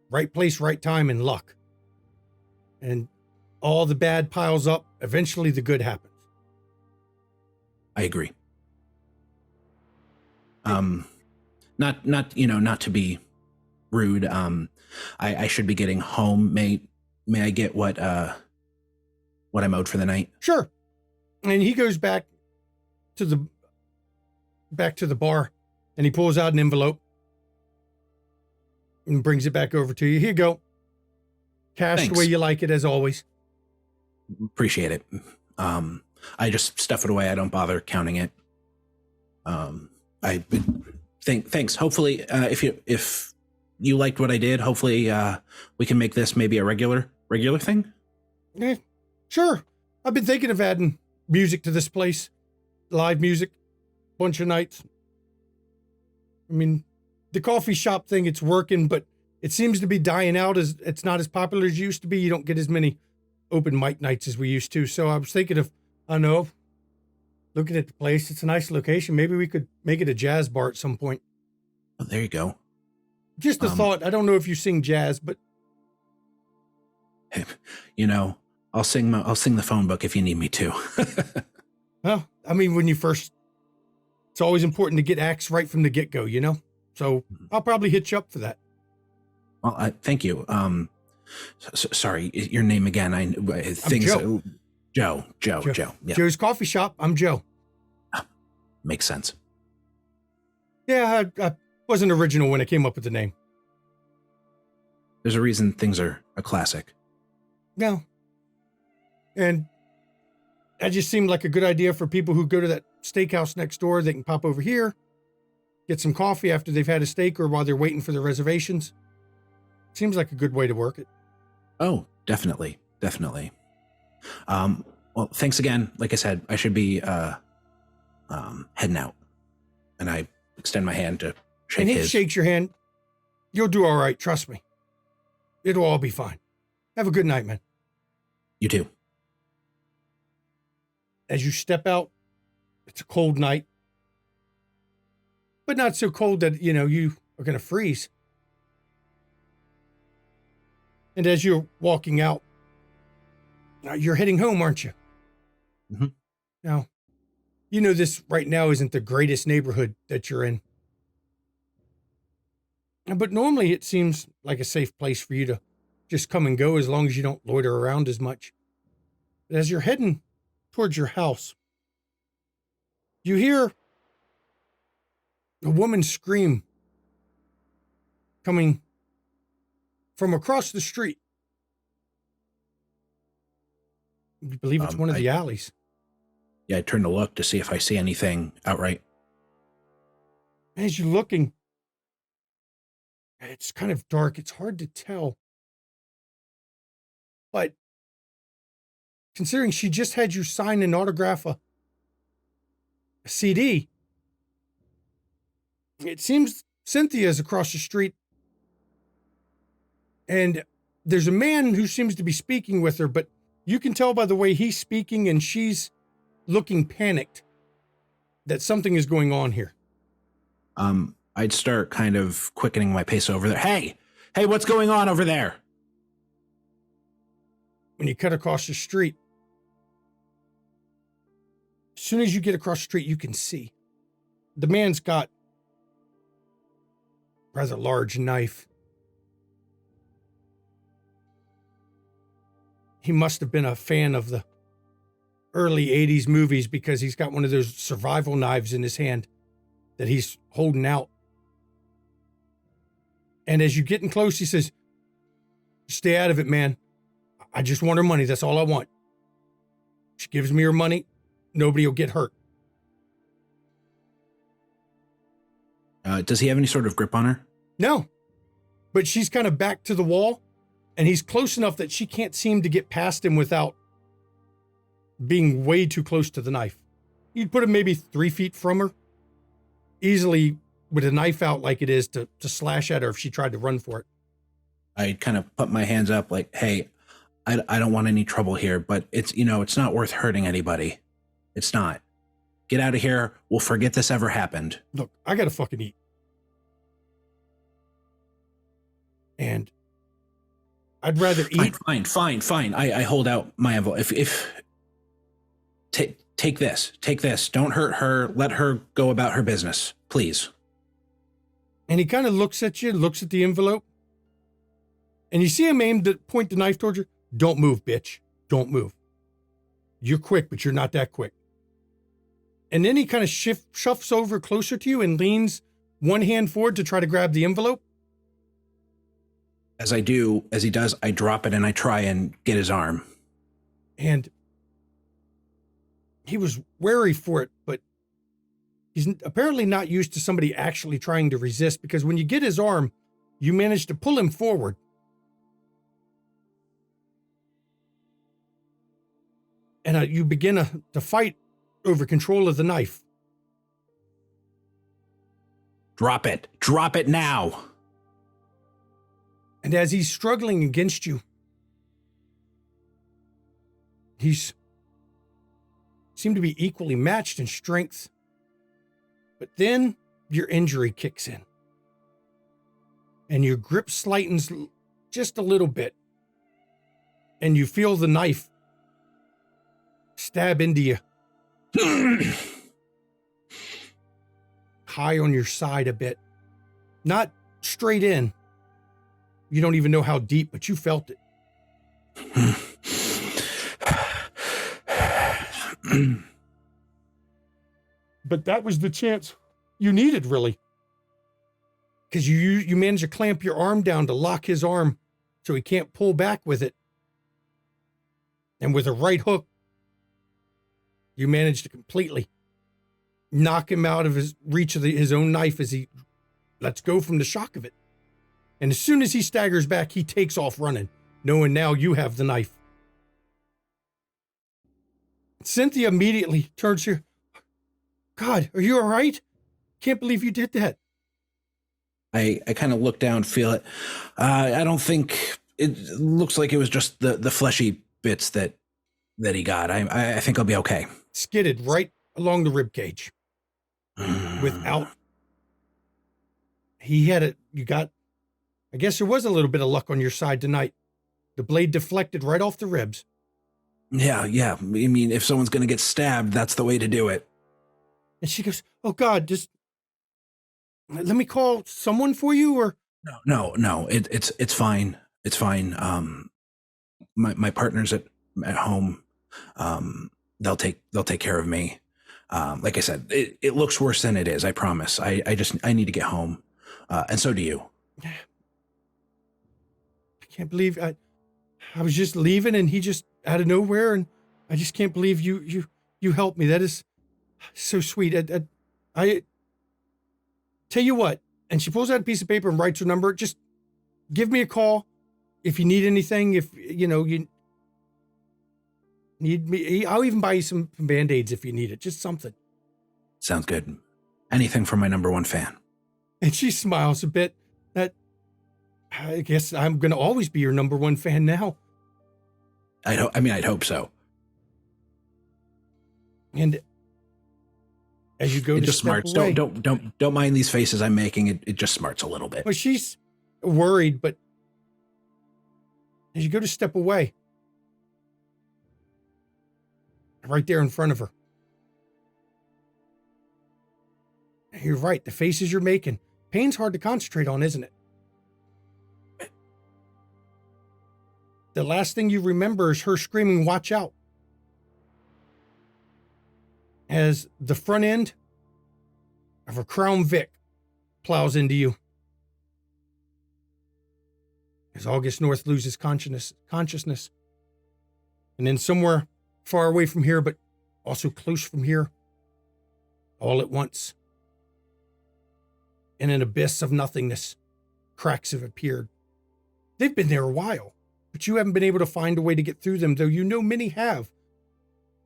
right place, right time, and luck. And all the bad piles up. Eventually, the good happens. I agree. Not to be rude. I should be getting home. May I get what I'm owed for the night? Sure. And he goes back to the bar, and he pulls out an envelope and brings it back over to you. Here you go. Cash Thanks. the way you like it, as always. Appreciate it. I just stuff it away. I don't bother counting it. Thanks. Hopefully, if you liked what I did, hopefully we can make this maybe a regular thing. Yeah, sure. I've been thinking of adding music to this place. Live music, bunch of nights. I mean, the coffee shop thing, it's working, but it seems to be dying out. As it's not as popular as it used to be. You don't get as many open mic nights as we used to. So I was thinking of, looking at the place. It's a nice location. Maybe we could make it a jazz bar at some point. Oh, there you go. Just a thought. I don't know if you sing jazz, but I'll sing the phone book if you need me to. well, I mean, it's always important to get acts right from the get-go, So I'll probably hit you up for that. Well, thank you. Sorry, your name again. Joe. Joe. Yeah. Joe's Coffee Shop. I'm Joe. Makes sense. Yeah, I wasn't original when I came up with the name. There's a reason things are a classic. No. And that just seemed like a good idea for people who go to that steakhouse next door. They can pop over here, get some coffee after they've had a steak or while they're waiting for their reservations. Seems like a good way to work it. Oh, definitely. Well, thanks again. Like I said, I should be heading out. And I extend my hand to shake And he his. shakes your hand. You'll do all right. Trust me. It'll all be fine. Have a good night, man. You too. As you step out, it's a cold night, but not so cold that, you are going to freeze. And as you're walking out, you're heading home, aren't you? Mm-hmm. Now, this right now isn't the greatest neighborhood that you're in. But normally it seems like a safe place for you to just come and go as long as you don't loiter around as much. But as you're heading towards your house, you hear a woman scream coming from across the street. You believe it's one of the alleys. Yeah, I turn to look to see if I see anything outright. As you're looking, it's kind of dark. It's hard to tell. But considering she just had you sign and autograph a CD, it seems Cynthia's across the street. And there's a man who seems to be speaking with her, but you can tell by the way he's speaking and she's looking panicked that something is going on here. I'd start kind of quickening my pace over there. Hey, what's going on over there? When you cut across the street, as soon as you get across the street, you can see the man's got a rather large knife. He must have been a fan of the early 80s movies because he's got one of those survival knives in his hand that he's holding out. And as you're getting close, he says, "Stay out of it, man. I just want her money. That's all I want. She gives me her money. Nobody will get hurt." Does he have any sort of grip on her? No, but she's kind of back to the wall and he's close enough that she can't seem to get past him without being way too close to the knife. You'd put him maybe 3 feet from her, easily with a knife out like it is to slash at her if she tried to run for it. I'd kind of put my hands up like, hey, I don't want any trouble here, but it's not worth hurting anybody. It's not. Get out of here. We'll forget this ever happened. Look, I gotta fucking eat. And I'd rather eat. Fine. I hold out my envelope. Take this. Don't hurt her. Let her go about her business, please. And he kind of looks at you, looks at the envelope. And you see him point the knife towards you. "Don't move, bitch. Don't move. You're quick, but you're not that quick." And then he kind of shuffles over closer to you and leans one hand forward to try to grab the envelope. As he does, I drop it and I try and get his arm. And he was wary for it, but he's apparently not used to somebody actually trying to resist, because when you get his arm, you manage to pull him forward. And you begin to fight over control of the knife. Drop it now. And as he's struggling against you, he's seemed to be equally matched in strength. But then your injury kicks in. And your grip slightens just a little bit. And you feel the knife stab into you. High on your side a bit. Not straight in. You don't even know how deep, but you felt it. But that was the chance you needed, really. Because you managed to clamp your arm down to lock his arm so he can't pull back with it. And with a right hook, you managed to completely knock him out of his reach of his own knife as he lets go from the shock of it. And as soon as he staggers back, he takes off running, knowing now you have the knife. Cynthia immediately turns to you. God, are you all right? Can't believe you did that. I kind of look down, feel it. I don't think it looks like it was just the fleshy bits that he got. I think I'll be okay. Skidded right along the rib cage. Without, he had it. You got, I guess there was a little bit of luck on your side tonight. The blade deflected right off the ribs. Yeah. I mean, if someone's going to get stabbed, that's the way to do it. And she goes, "Oh God, just let me call someone for you." Or No. It's fine. It's fine. My partner's at home. They'll take care of me. Like I said, it looks worse than it is. I promise. I need to get home. And so do you. I can't believe I was just leaving and he just out of nowhere, and I just can't believe you helped me. That is so sweet. I tell you what, and she pulls out a piece of paper and writes her number. Just give me a call if you need anything. If you need me, I'll even buy you some Band-Aids if you need it. Just something. Sounds good. Anything for my number one fan. And she smiles a bit. That, I guess I'm going to always be your number one fan now. I'd hope so. And as you go it to just step smarts. away, Don't mind these faces I'm making. It just smarts a little bit. well, she's worried, but as you go to step away, right there in front of her, you're right. The faces you're making, pain's hard to concentrate on, isn't it? The last thing you remember is her screaming, "Watch out," as the front end of a Crown Vic plows into you. As August North loses consciousness. And then somewhere far away from here, but also close from here, all at once, in an abyss of nothingness, cracks have appeared. They've been there a while, but you haven't been able to find a way to get through them, though you know many have.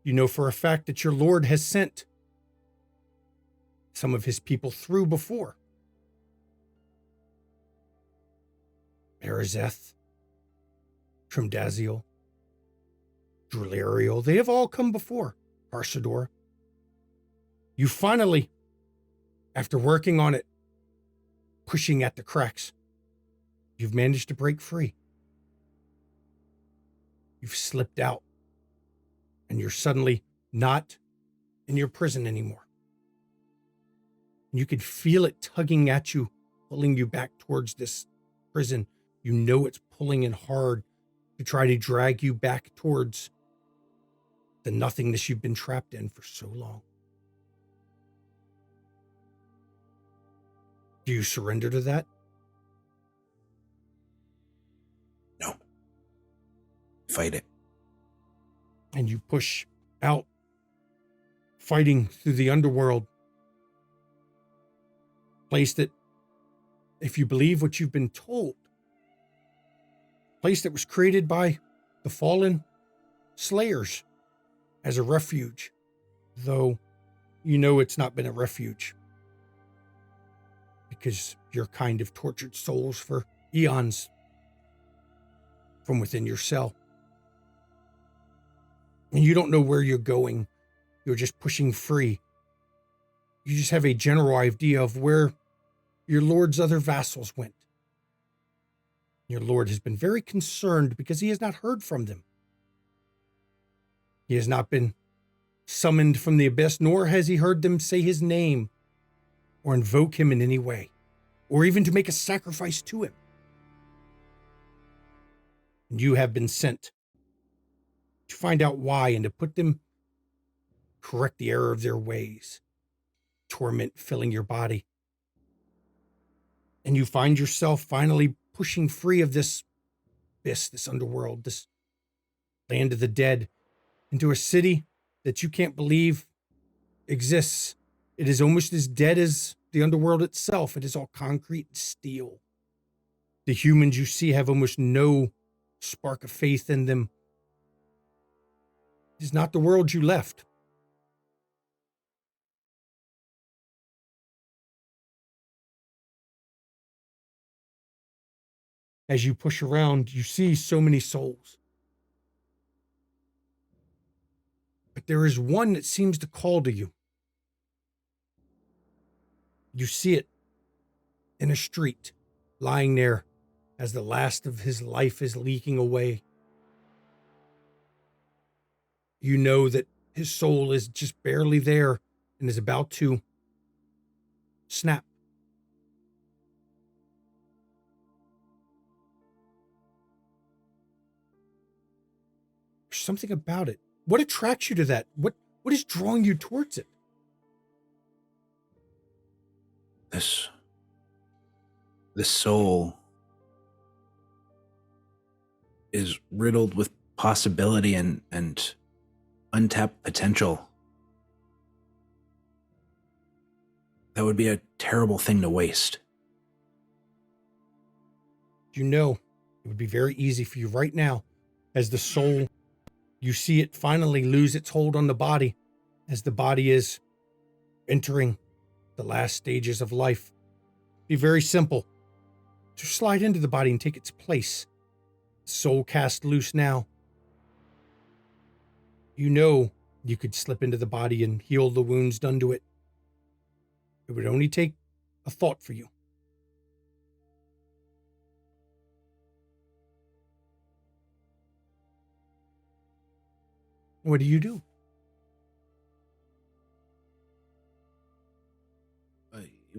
You know for a fact that your Lord has sent some of his people through before. Arazeth, Trimdaziel, Drulariel, they have all come before. Arsador. You finally, after working on it, pushing at the cracks, you've managed to break free. You've slipped out, and you're suddenly not in your prison anymore. You can feel it tugging at you, pulling you back towards this prison. You know it's pulling in hard to try to drag you back towards the nothingness you've been trapped in for so long. Do you surrender to that? No. Fight it. And you push out, fighting through the underworld. Place that, if you believe what you've been told, place that was created by the fallen slayers as a refuge, though you know it's not been a refuge because you're kind of tortured souls for eons from within your cell. And you don't know where you're going. You're just pushing free. You just have a general idea of where your Lord's other vassals went. Your Lord has been very concerned because he has not heard from them. He has not been summoned from the abyss, nor has he heard them say his name or invoke him in any way, or even to make a sacrifice to him. And you have been sent to find out why and to put them, correct the error of their ways, torment filling your body. And you find yourself finally pushing free of this abyss, this underworld, this land of the dead, into a city that you can't believe exists. It is almost as dead as the underworld itself. It is all concrete and steel. The humans you see have almost no spark of faith in them. It is not the world you left. As you push around, you see so many souls. But there is one that seems to call to you. You see it in a street, lying there as the last of his life is leaking away. You know that his soul is just barely there and is about to snap. There's something about it. What attracts you to that? What is drawing you towards it? This soul is riddled with possibility and untapped potential. That would be a terrible thing to waste. You know, it would be very easy for you right now, as the soul, you see it finally lose its hold on the body, as the body is entering the last stages of life. Be very simple to slide into the body and take its place. Soul cast loose now. You know you could slip into the body and heal the wounds done to it. It would only take a thought for you. What do you do?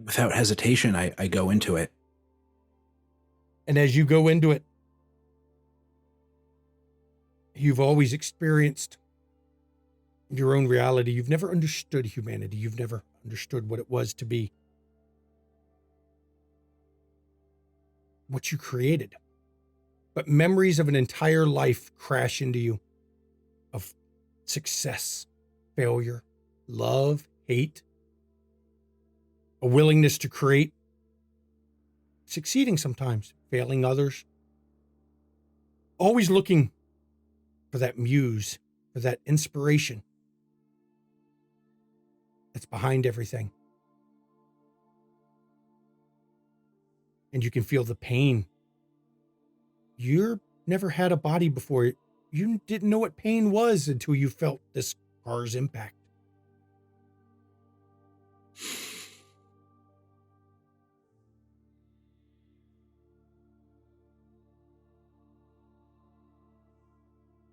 Without hesitation, I go into it. And as you go into it, you've always experienced your own reality. You've never understood humanity. You've never understood what it was to be what you created. But memories of an entire life crash into you, of success, failure, love, hate, a willingness to create, succeeding sometimes, failing others, always looking for that muse, for that inspiration that's behind everything. And you can feel the pain. You never had a body before. You didn't know what pain was until you felt this car's impact.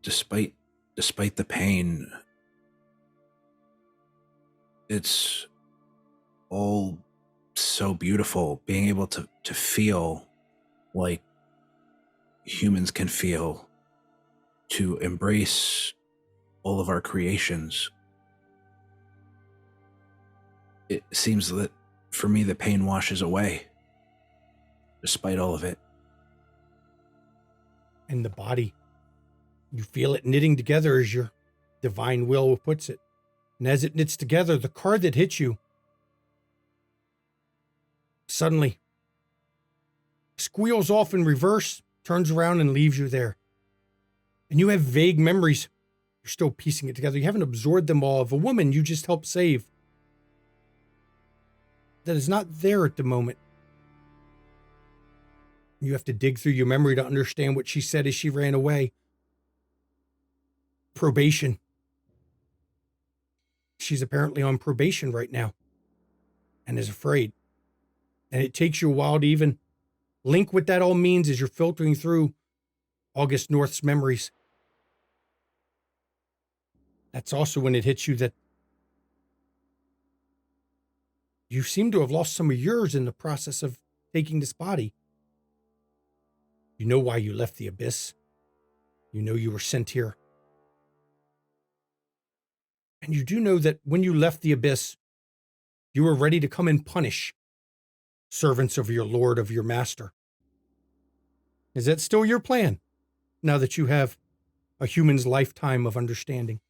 Despite the pain, it's all so beautiful, being able to feel like humans can feel, to embrace all of our creations. It seems that for me, the pain washes away, despite all of it. And the body, you feel it knitting together as your divine will puts it. And as it knits together, the car that hits you suddenly squeals off in reverse, turns around and leaves you there. And you have vague memories. You're still piecing it together. You haven't absorbed them all, of a woman you just helped save that is not there at the moment. You have to dig through your memory to understand what she said as she ran away. Probation. She's apparently on probation right now and is afraid. And it takes you a while to even link what that all means as you're filtering through August North's memories. That's also when it hits you that you seem to have lost some of yours in the process of taking this body. You know why you left the abyss. You know you were sent here. And you do know that when you left the abyss, you were ready to come and punish servants of your Lord, of your master. Is that still your plan, now that you have a human's lifetime of understanding?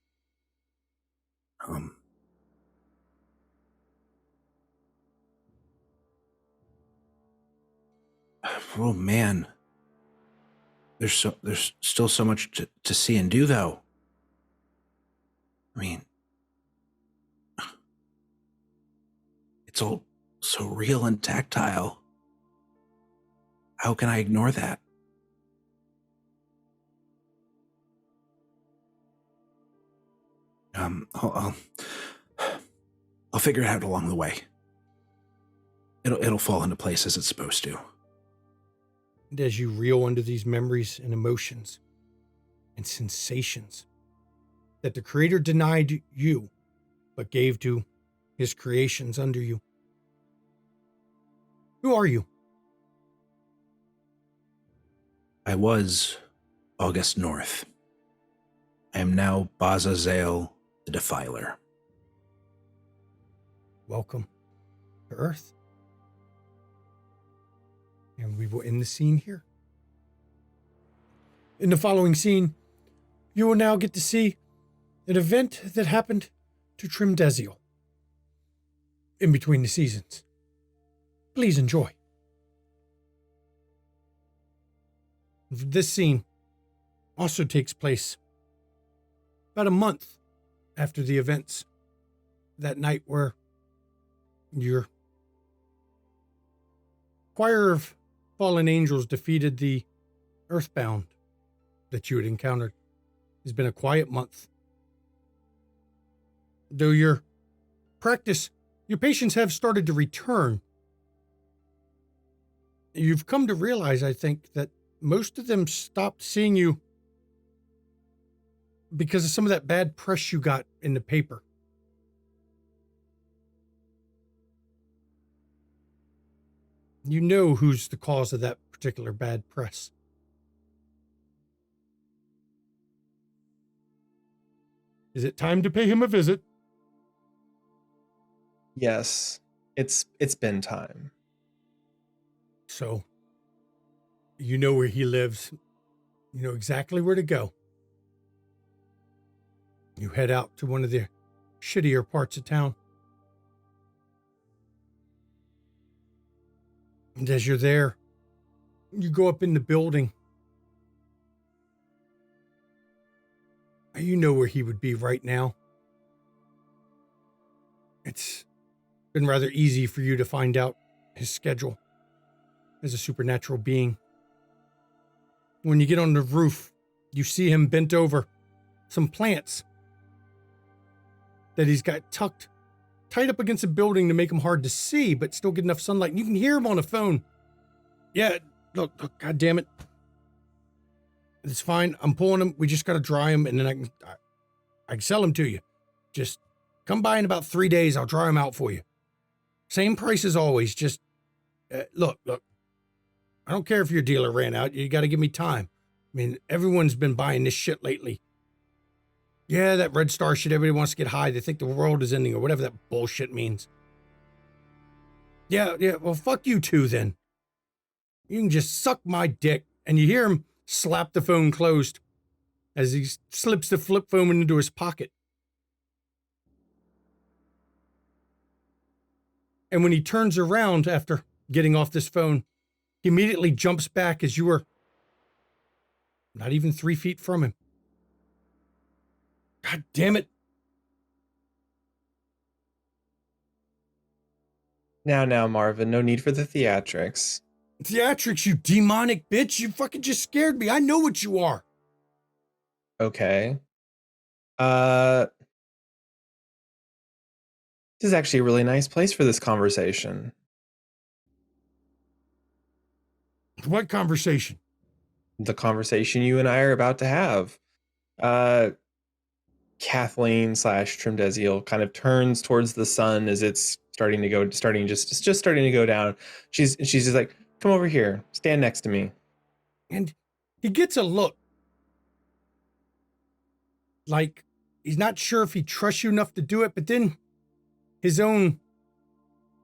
Oh man, there's still so much to see and do, though. I mean, it's all so real and tactile. How can I ignore that? I'll figure it out along the way. It'll fall into place as it's supposed to. And as you reel under these memories and emotions and sensations that the Creator denied you, but gave to his creations under you. Who are you? I was August North. I am now Bazazel the Defiler. Welcome to Earth. And we will end the scene here. In the following scene, you will now get to see an event that happened to Trimdeziel in between the seasons. Please enjoy. This scene also takes place about a month after the events that night where your choir of fallen angels defeated the Earthbound that you had encountered. It's been a quiet month. Though your patients have started to return, you've come to realize, I think, that most of them stopped seeing you because of some of that bad press you got in the paper. You know who's the cause of that particular bad press. Is it time to pay him a visit? Yes, it's been time. So, you know where he lives. You know exactly where to go. You head out to one of the shittier parts of town. And as you're there, you go up in the building. You know where he would be right now. It's been rather easy for you to find out his schedule as a supernatural being. When you get on the roof, you see him bent over some plants that he's got tied up against a building to make them hard to see, but still get enough sunlight. And you can hear him on the phone. Yeah, look, God damn it. It's fine. I'm pulling them. We just got to dry them, and then I can sell them to you. Just come by in about 3 days. I'll dry them out for you. Same price as always. Just look. I don't care if your dealer ran out. You got to give me time. I mean, everyone's been buying this shit lately. Yeah, that Red Star shit. Everybody wants to get high. They think the world is ending or whatever that bullshit means. Yeah. Well, fuck you too then. You can just suck my dick. And you hear him slap the phone closed as he slips the flip phone into his pocket. And when he turns around after getting off this phone, he immediately jumps back as you were not even 3 feet from him. God damn it. Now, Marvin, no need for the theatrics. Theatrics, you demonic bitch. You fucking just scared me. I know what you are. Okay. This is actually a really nice place for this conversation. What conversation? The conversation you and I are about to have. Kathleen / Trimdeziel kind of turns towards the sun as it's starting to go down. She's just like, come over here, stand next to me. And he gets a look. Like, he's not sure if he trusts you enough to do it, but then his own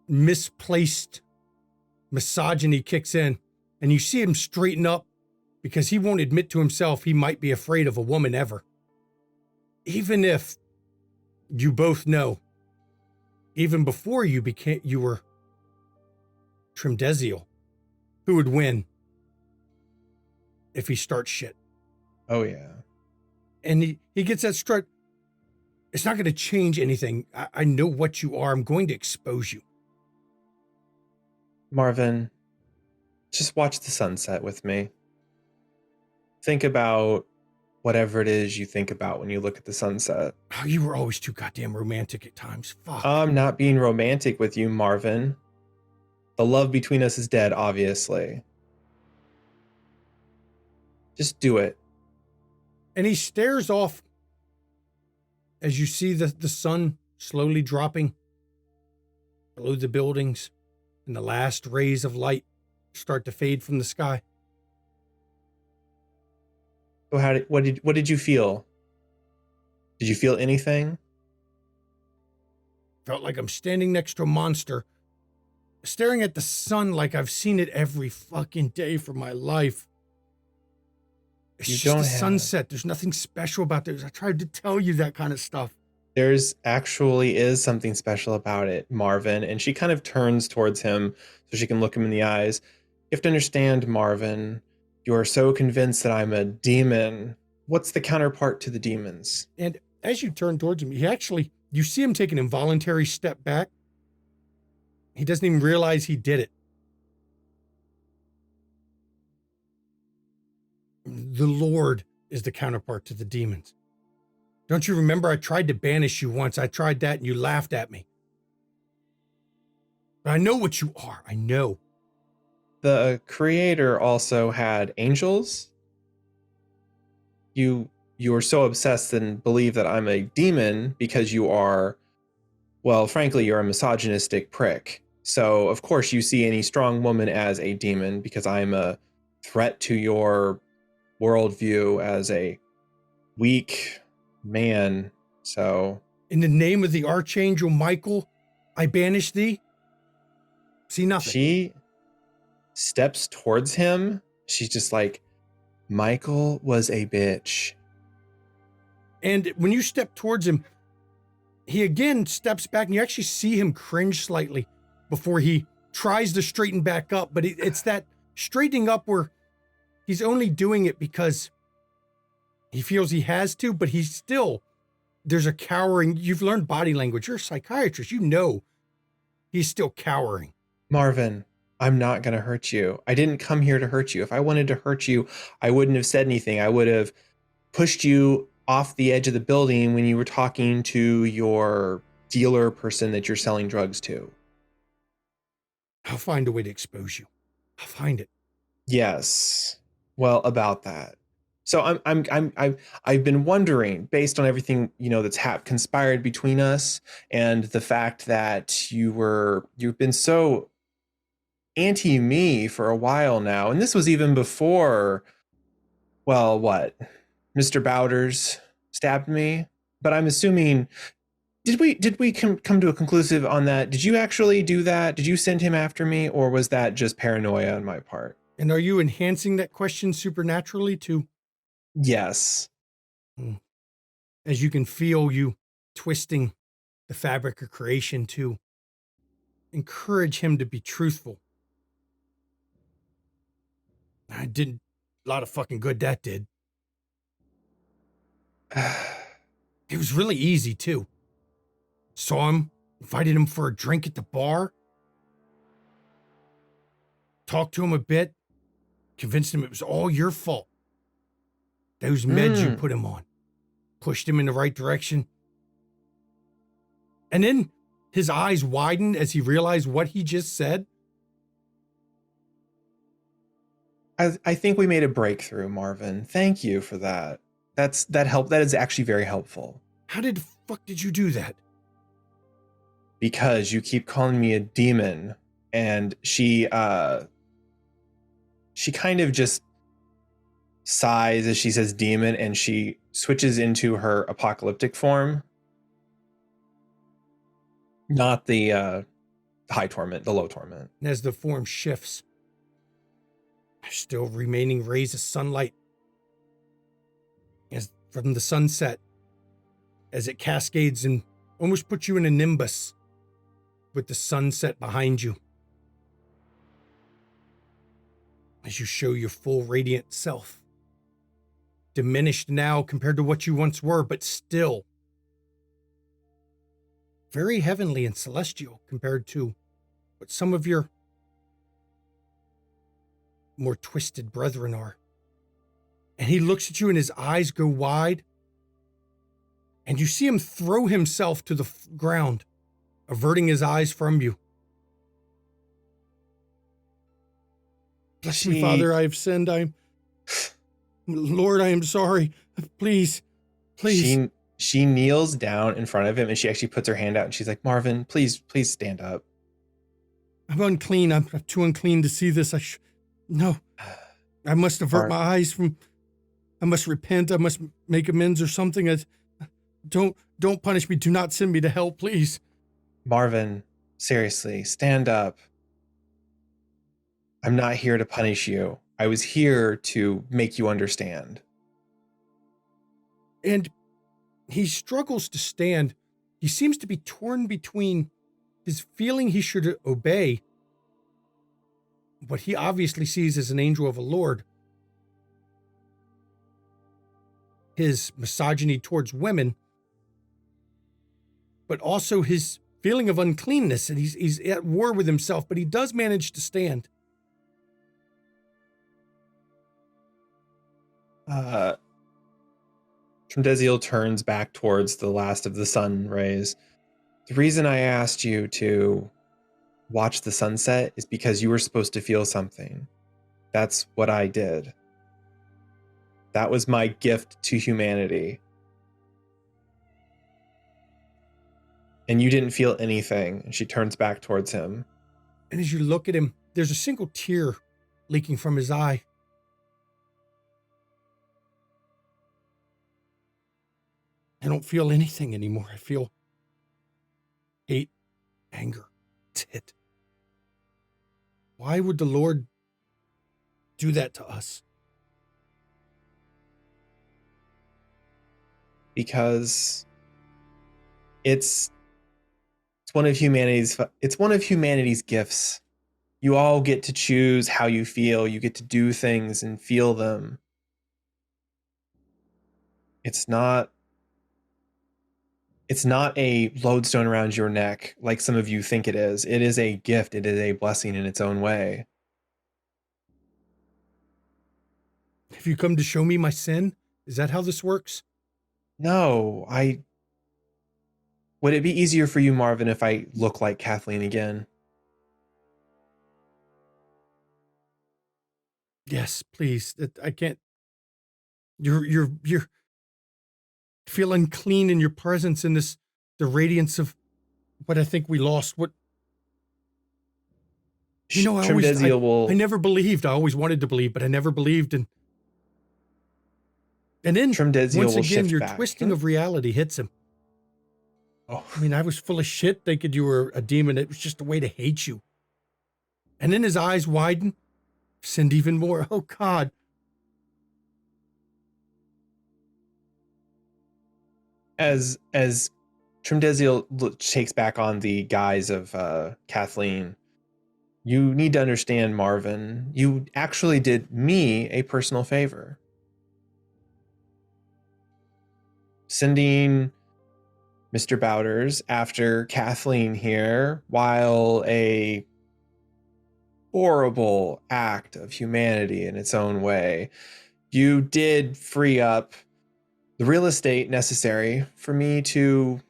misplaced misogyny kicks in, and you see him straighten up because he won't admit to himself he might be afraid of a woman ever. Even if you both know, even before you were Trimdeziel, who would win if he starts shit. Oh, yeah. And he gets that strut. It's not going to change anything. I know what you are. I'm going to expose you. Marvin, just watch the sunset with me. Think about whatever it is you think about when you look at the sunset. Oh, you were always too goddamn romantic at times. Fuck. I'm not being romantic with you, Marvin. The love between us is dead, obviously. Just do it. And he stares off as you see the sun slowly dropping below the buildings and the last rays of light start to fade from the sky. So what did you feel? Did you feel anything? Felt like I'm standing next to a monster, staring at the sun like I've seen it every fucking day for my life. It's You just don't a have- sunset. There's nothing special about this. I tried to tell you that kind of stuff. There's actually is something special about it, Marvin. And she kind of turns towards him so she can look him in the eyes. You have to understand, Marvin, you are so convinced that I'm a demon. What's the counterpart to the demons? And as you turn towards him, you see him take an involuntary step back. He doesn't even realize he did it. The Lord is the counterpart to the demons. Don't you remember I tried to banish you once? I tried that and you laughed at me. But I know what you are. I know. The creator also had angels. You are so obsessed and believe that I'm a demon because you are, well, frankly, you're a misogynistic prick. So, of course, you see any strong woman as a demon because I'm a threat to your worldview as a weak man. So, In the name of the Archangel Michael, I banish thee. See nothing. she steps towards him. She's just like, Michael was a bitch. And when you step towards him, he again steps back and you actually see him cringe slightly before he tries to straighten back up. But it's that straightening up where he's only doing it because he feels he has to, but there's a cowering. You've learned body language. You're a psychiatrist. You know he's still cowering. Marvin, I'm not going to hurt you. I didn't come here to hurt you. If I wanted to hurt you, I wouldn't have said anything. I would have pushed you off the edge of the building when you were talking to your dealer person that you're selling drugs to. I'll find a way to expose you. I'll find it. Yes. Well, about that. So I've been wondering, based on everything, that's conspired between us and the fact that you've been so anti me for a while now. And this was even before, well, what? Mr. Bowders stabbed me. But I'm assuming, did we come to a conclusive on that? Did you actually do that? Did you send him after me, or was that just paranoia on my part? And are you enhancing that question supernaturally to? Yes. As you can feel you twisting the fabric of creation to encourage him to be truthful. I did a lot of fucking good that did. It was really easy too. Saw him, invited him for a drink at the bar, talked to him a bit, convinced him it was all your fault. Those meds you put him on, pushed him in the right direction. And then his eyes widened as he realized what he just said. I think we made a breakthrough, Marvin. Thank you for that. That helped. That is actually very helpful. How the fuck did you do that? Because you keep calling me a demon, and she kind of just sighs as she says demon, and she switches into her apocalyptic form. Not the high torment, the low torment. And as the form shifts, there's still remaining rays of sunlight as from the sunset as it cascades and almost puts you in a nimbus with the sunset behind you. As you show your full radiant self, diminished now compared to what you once were, but still very heavenly and celestial compared to what some of your more twisted brethren are. And he looks at you and his eyes go wide. And you see him throw himself to the ground, averting his eyes from you. Bless me, Father, I have sinned. Lord, I am sorry. Please. She kneels down in front of him and she actually puts her hand out and she's like, Marvin, please stand up. I'm unclean. I'm too unclean to see this. No. I must avert my eyes from... I must repent. I must make amends or something. Don't punish me. Do not send me to hell, please. Marvin, seriously, stand up. I'm not here to punish you. I was here to make you understand. And he struggles to stand. He seems to be torn between his feeling he should obey what he obviously sees as an angel of a Lord, his misogyny towards women, but also his feeling of uncleanness, and he's at war with himself, but he does manage to stand. Trimdeziel turns back towards the last of the sun rays. The reason I asked you to watch the sunset is because you were supposed to feel something. That's what I did. That was my gift to humanity. And you didn't feel anything. And she turns back towards him. And as you look at him, there's a single tear leaking from his eye. I don't feel anything anymore. I feel hate, anger. That's it. Why would the Lord do that to us? Because it's one of humanity's gifts. You all get to choose how you feel. You get to do things and feel them. It's not a lodestone around your neck like some of you think it is. It is a gift. It is a blessing in its own way. Have you come to show me my sin? Is that how this works? No, would it be easier for you, Marvin, if I look like Kathleen again? Yes, please. I can't. You're feel unclean in your presence in the radiance of what I think we lost. What I never believed. I always wanted to believe, but I never believed. And then once again, your twisting of reality hits him. Oh. I mean, I was full of shit thinking you were a demon. It was just a way to hate you. And then his eyes widen, sinned even more. Oh, God. As Trimdeziel takes back on the guise of Kathleen, you need to understand, Marvin, you actually did me a personal favor. Sending Mr. Bowders after Kathleen here, while a horrible act of humanity in its own way, you did free up the real estate necessary for me to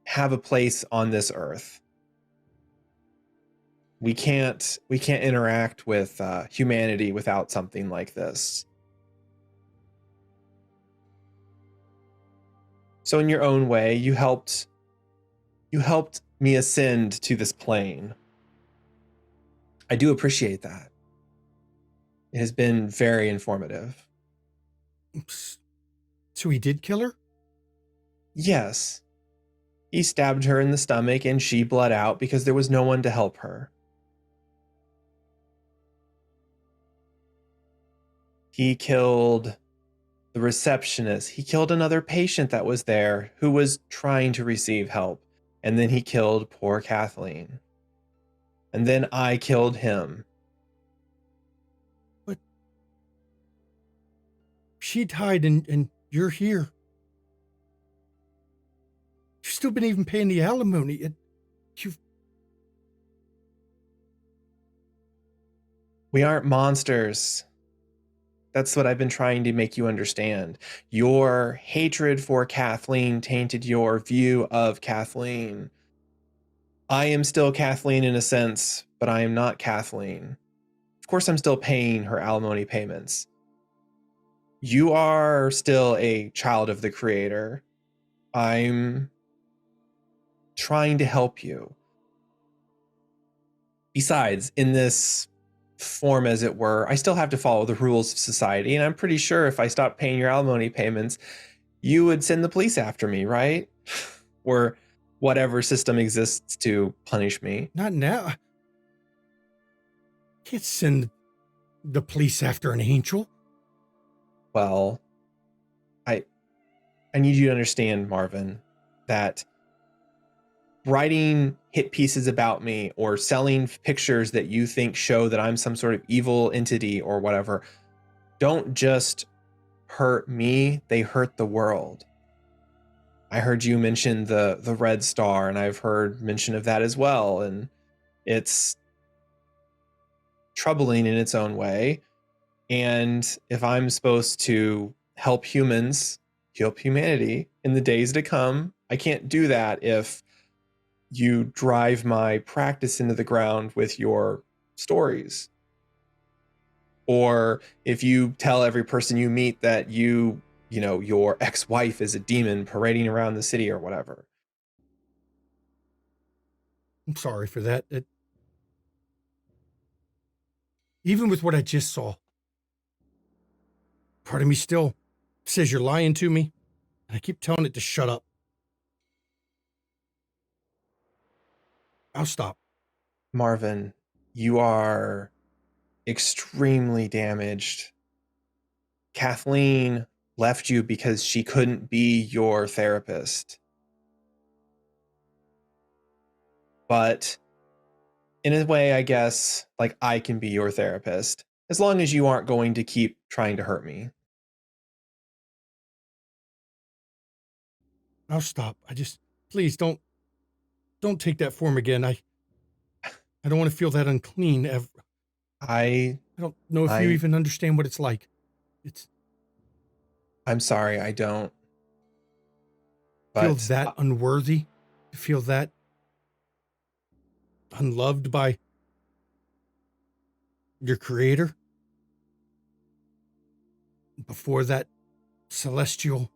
have a place on this earth. We can't interact with humanity without something like this. So in your own way, you helped me ascend to this plane. I do appreciate that. It has been very informative. So he did kill her? Yes. He stabbed her in the stomach and she bled out because there was no one to help her. He killed the receptionist. He killed another patient that was there who was trying to receive help. And then he killed poor Kathleen. And then I killed him. But she died and you're here. You've still been even paying the alimony. We aren't monsters. That's what I've been trying to make you understand. Your hatred for Kathleen tainted your view of Kathleen. I am still Kathleen in a sense, but I am not Kathleen. Of course, I'm still paying her alimony payments. You are still a child of the Creator. I'm trying to help you. Besides, in this form, as it were, I still have to follow the rules of society, and I'm pretty sure if I stopped paying your alimony payments, you would send the police after me, right? Or whatever system exists to punish me. Not now. Can't send the police after an angel. Well, I need you to understand, Marvin, that writing hit pieces about me or selling pictures that you think show that I'm some sort of evil entity or whatever don't just hurt me, they hurt the world. I heard you mention the red star, and I've heard mention of that as well, and it's troubling in its own way. And if I'm supposed to help humans, help humanity in the days to come, I can't do that if you drive my practice into the ground with your stories. Or if you tell every person you meet that your ex-wife is a demon parading around the city or whatever. I'm sorry for that. Even with what I just saw, part of me still says you're lying to me. And I keep telling it to shut up. I'll stop. Marvin, you are extremely damaged. Kathleen left you because she couldn't be your therapist. But in a way, I guess, like, I can be your therapist, as long as you aren't going to keep trying to hurt me. I'll stop. Please don't take that form again. I don't want to feel that unclean ever. I don't know if you even understand what it's like. I'm sorry, I don't. Feel But that unworthy, to feel that unloved by your Creator before that celestial.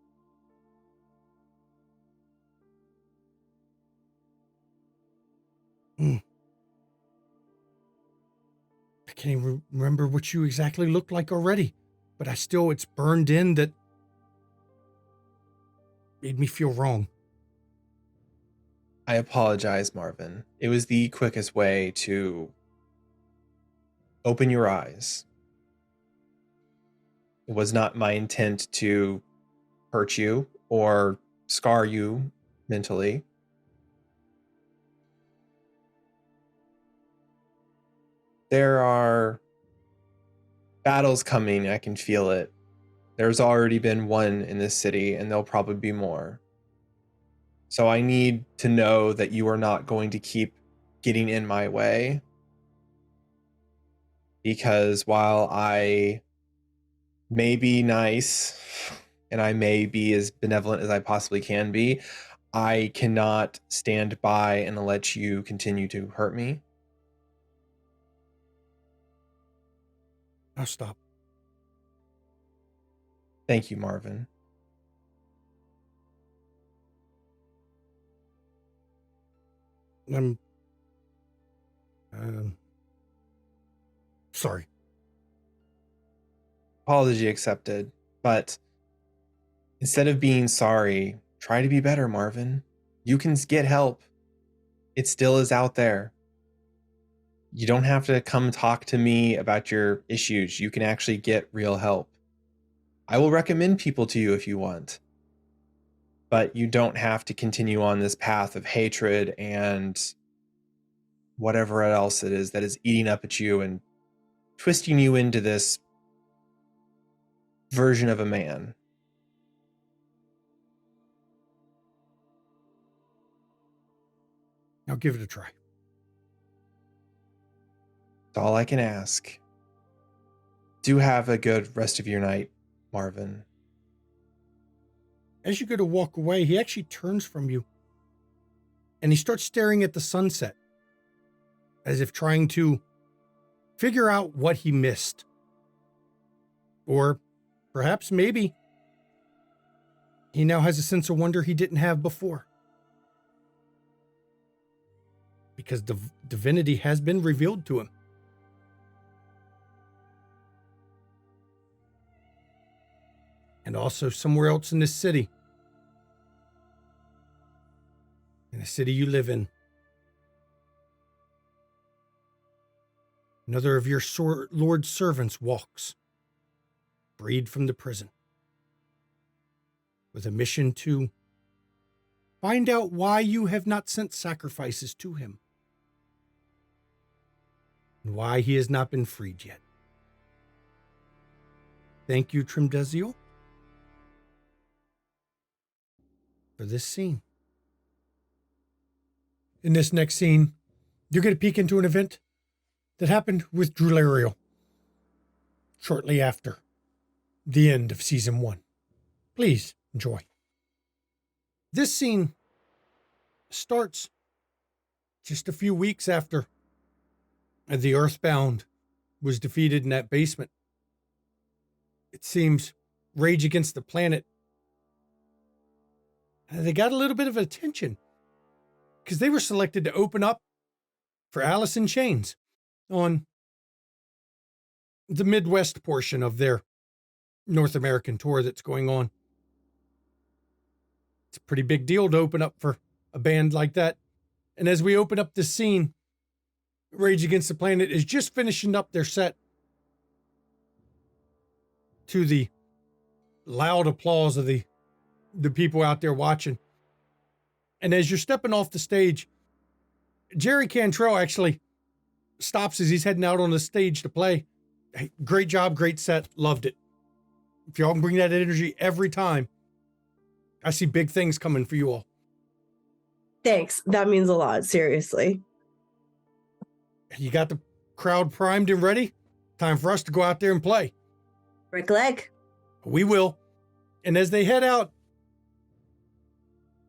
I can't even remember what you exactly looked like already, but it's burned in that made me feel wrong. I apologize, Marvin. It was the quickest way to open your eyes. It was not my intent to hurt you or scar you mentally. There are battles coming. I can feel it. There's already been one in this city, and there'll probably be more. So I need to know that you are not going to keep getting in my way. Because while I may be nice and I may be as benevolent as I possibly can be, I cannot stand by and let you continue to hurt me. I'll stop. Thank you, Marvin. I'm sorry. Apology accepted. But instead of being sorry, try to be better, Marvin. You can get help. It still is out there. You don't have to come talk to me about your issues. You can actually get real help. I will recommend people to you if you want. But you don't have to continue on this path of hatred and whatever else it is that is eating up at you and twisting you into this version of a man. I'll give it a try. That's all I can ask. Do have a good rest of your night, Marvin. As you go to walk away, he actually turns from you and he starts staring at the sunset as if trying to figure out what he missed. Or perhaps maybe he now has a sense of wonder he didn't have before. Because divinity has been revealed to him. And also somewhere else in this city. In the city you live in. Another of your Lord's servants walks, freed from the prison, with a mission to find out why you have not sent sacrifices to him, and why he has not been freed yet. Thank you, Trimdeziel, for this scene. In this next scene, you're going to peek into an event that happened with Drulariel shortly after the end of season 1. Please enjoy. This scene starts just a few weeks after the Earthbound was defeated in that basement. It seems Rage Against the Planet, they got a little bit of attention because they were selected to open up for Alice in Chains on the Midwest portion of their North American tour that's going on. It's a pretty big deal to open up for a band like that. And as we open up this scene, Rage Against the Planet is just finishing up their set to the loud applause of the people out there watching. And as you're stepping off the stage, Jerry Cantrell actually stops as he's heading out on the stage to play. Hey, great job, great set, loved it. If y'all can bring that energy every time, I see big things coming for you all. Thanks. That means a lot, seriously. You got the crowd primed and ready? Time for us to go out there and play. Rick Leg. We will. And as they head out,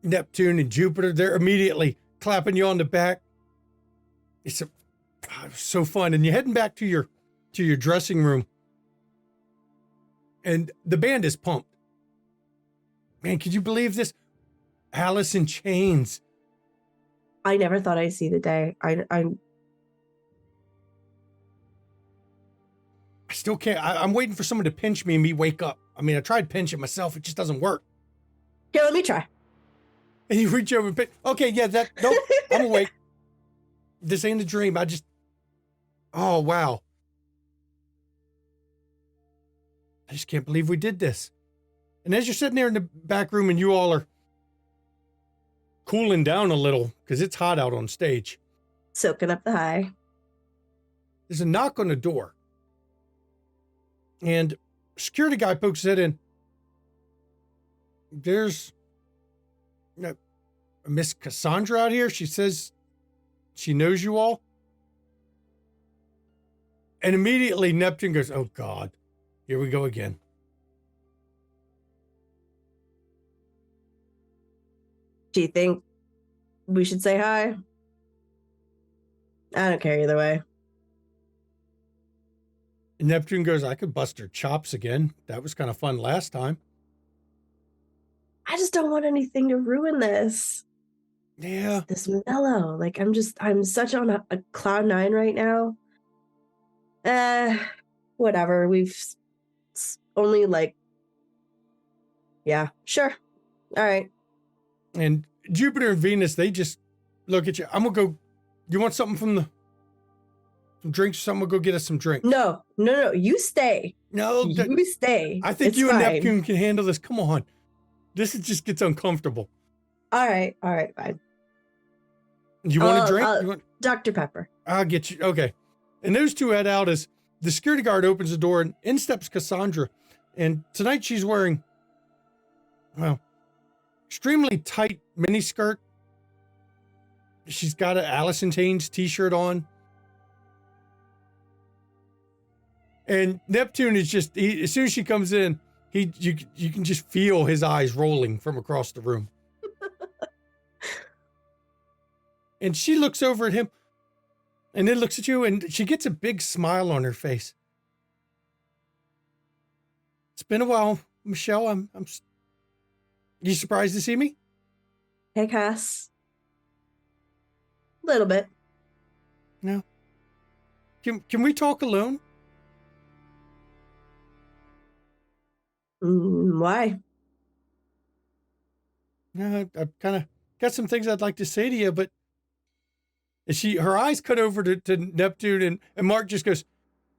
Neptune and Jupiter, they're immediately clapping you on the back. It's so fun. And you're heading back to your dressing room. And the band is pumped. Man, could you believe this? Alice in Chains. I never thought I'd see the day. I still can't. I'm waiting for someone to pinch me and me wake up. I mean, I tried pinching myself. It just doesn't work. Here, let me try. And you reach over and pinch. Okay, yeah, nope, I'm awake. This ain't a dream. Oh, wow. I just can't believe we did this. And as you're sitting there in the back room and you all are cooling down a little because it's hot out on stage, Soaking up the high. there's a knock on the door. And security guy pokes his head in. There's Miss Cassandra out here. She says she knows you all. And immediately Neptune goes, oh God, here we go again. Do you think we should say hi? I don't care either way. And Neptune goes, I could bust her chops again. That was kind of fun last time. I just don't want anything to ruin this. Yeah. This mellow. Like, I'm such on a cloud 9 right now. Whatever. We've only yeah, sure. All right. And Jupiter and Venus, they just look at you. I'm going to go. You want something from some drinks or something? We'll go get us some drinks. No. You stay. No. You stay. I think It's you fine. and Neptune can handle this. Come on. Just gets uncomfortable. All right, fine. You want a drink? Dr. Pepper. I'll get you. Okay. And those two head out as the security guard opens the door and in steps Cassandra. And tonight she's wearing, well, extremely tight miniskirt. She's got an Alice in Chains t-shirt on. And Neptune is just, as soon as she comes in, you can just feel his eyes rolling from across the room. And she looks over at him and then looks at you, and she gets a big smile on her face. It's been a while, Michelle. You surprised to see me? Hey, Cass. A little bit. No. Can we talk alone? Why? No, I've kind of got some things I'd like to say to you, but her eyes cut over to Neptune, and Mark just goes,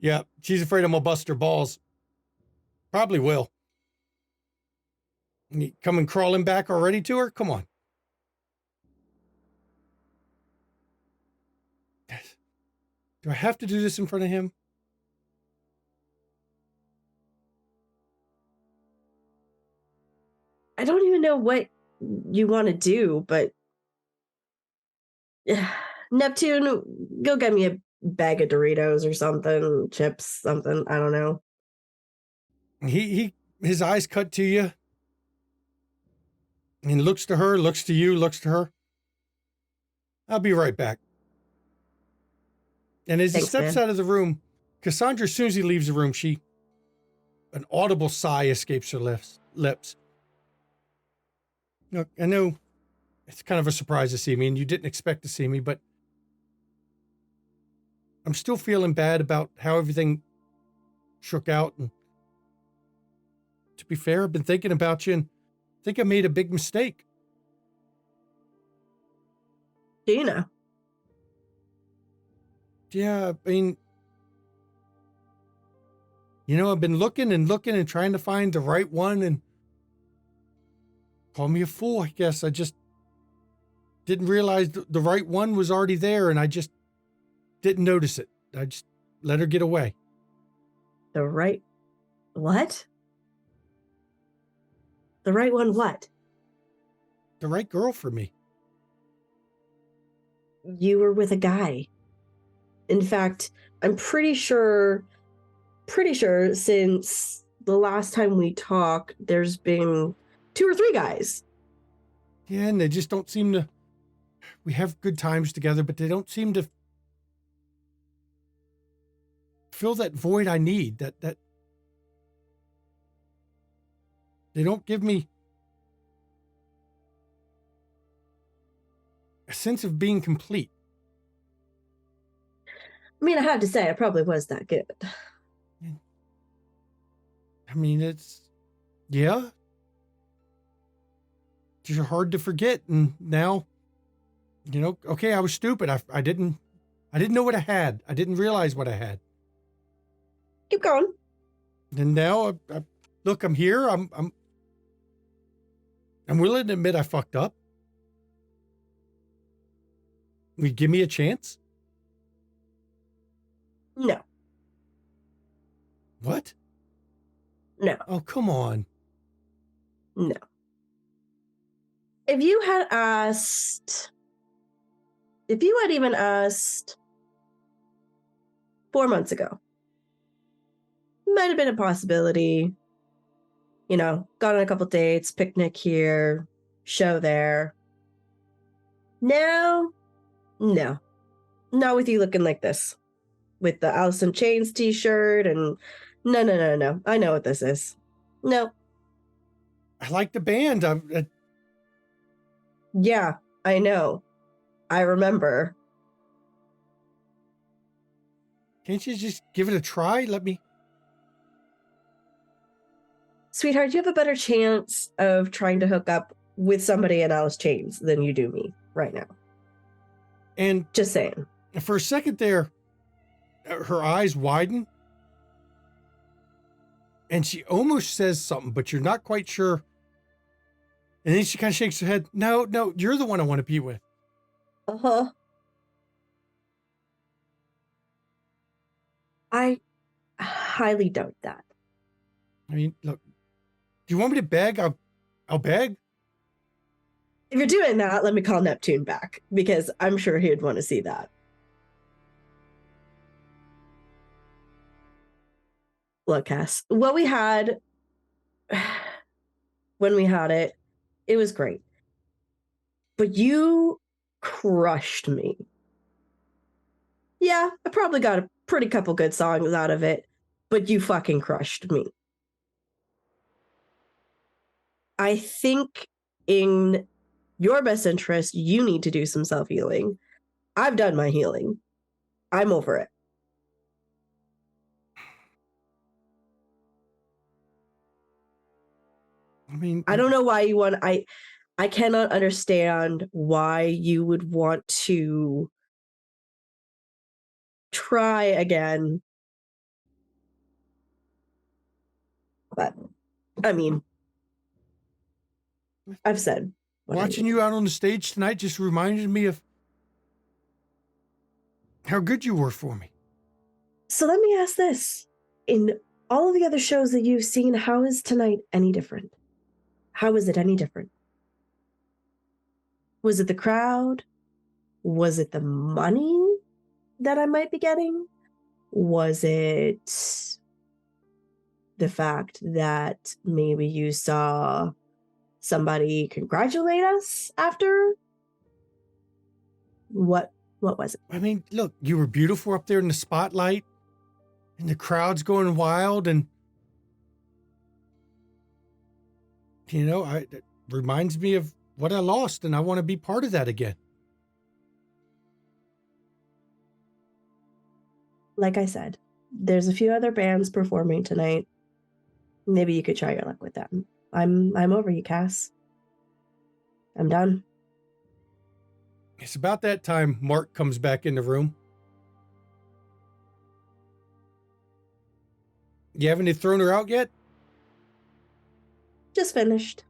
yeah, she's afraid I'm gonna bust her balls. Probably will. And you coming crawling back already to her? Come on. Do I have to do this in front of him? I don't even know what you want to do, but Neptune, go get me a bag of Doritos or something, chips, something. I don't know. His eyes cut to you. And looks to her, looks to you, looks to her. I'll be right back. And as Thanks, he steps man. out of the room, Cassandra, as soon as he leaves the room, an audible sigh escapes her lips. Look, I know it's kind of a surprise to see me, and you didn't expect to see me, but I'm still feeling bad about how everything shook out. And to be fair, I've been thinking about you, and I think I made a big mistake. Do you know? Yeah, I mean, I've been looking and trying to find the right one, and call me a fool, I guess. I just didn't realize the right one was already there, and I just didn't notice it. I just let her get away. The right what? The right one what? The right girl for me. You were with a guy. In fact, I'm pretty sure since the last time we talked, there's been 2 or 3 guys. Yeah, and they just don't seem to. We have good times together, but they don't seem to fill that void I need. That they don't give me a sense of being complete. I mean, I have to say, I probably was that good. I mean, yeah. You're hard to forget, and now, okay, I was stupid. I didn't know what I had. I didn't realize what I had. Keep going. And now, look, I'm here. I'm willing to admit I fucked up. Will you give me a chance? No. What? No. Oh, come on. No. If you had even asked 4 months ago, might have been a possibility. Gone on a couple dates, picnic here, show there. Now, no. Not with you looking like this. With the Alice in Chains t-shirt and no. I know what this is. No. I like the band. Yeah, I know. I remember. Can't you just give it a try? Let me. Sweetheart, you have a better chance of trying to hook up with somebody in Alice Chains than you do me right now. And just saying. For a second there, her eyes widen. And she almost says something, but you're not quite sure. And then she kind of shakes her head. No, you're the one I want to be with. Uh-huh. I highly doubt that. I mean, look, do you want me to beg? I'll beg. If you're doing that, let me call Neptune back, because I'm sure he'd want to see that. Look, Cass, what we had when we had it, it was great. But you crushed me. Yeah, I probably got a pretty couple good songs out of it, but you fucking crushed me. I think in your best interest, you need to do some self-healing. I've done my healing. I'm over it. I mean, I don't know why you want I cannot understand why you would want to try again. But I mean, I've said what I watching need. you out on the stage tonight just reminded me of how good you were for me. So let me ask this. In all of the other shows that you've seen, how is tonight any different? How is it any different? Was it the crowd? Was it the money that I might be getting? Was it the fact that maybe you saw somebody congratulate us after? What was it? I mean, look, you were beautiful up there in the spotlight, and the crowd's going wild, and it reminds me of what I lost, and I want to be part of that again. Like I said, there's a few other bands performing tonight. Maybe you could try your luck with them. I'm over you, Cass. I'm done. It's about that time Mark comes back in the room. You haven't thrown her out yet? Just finished.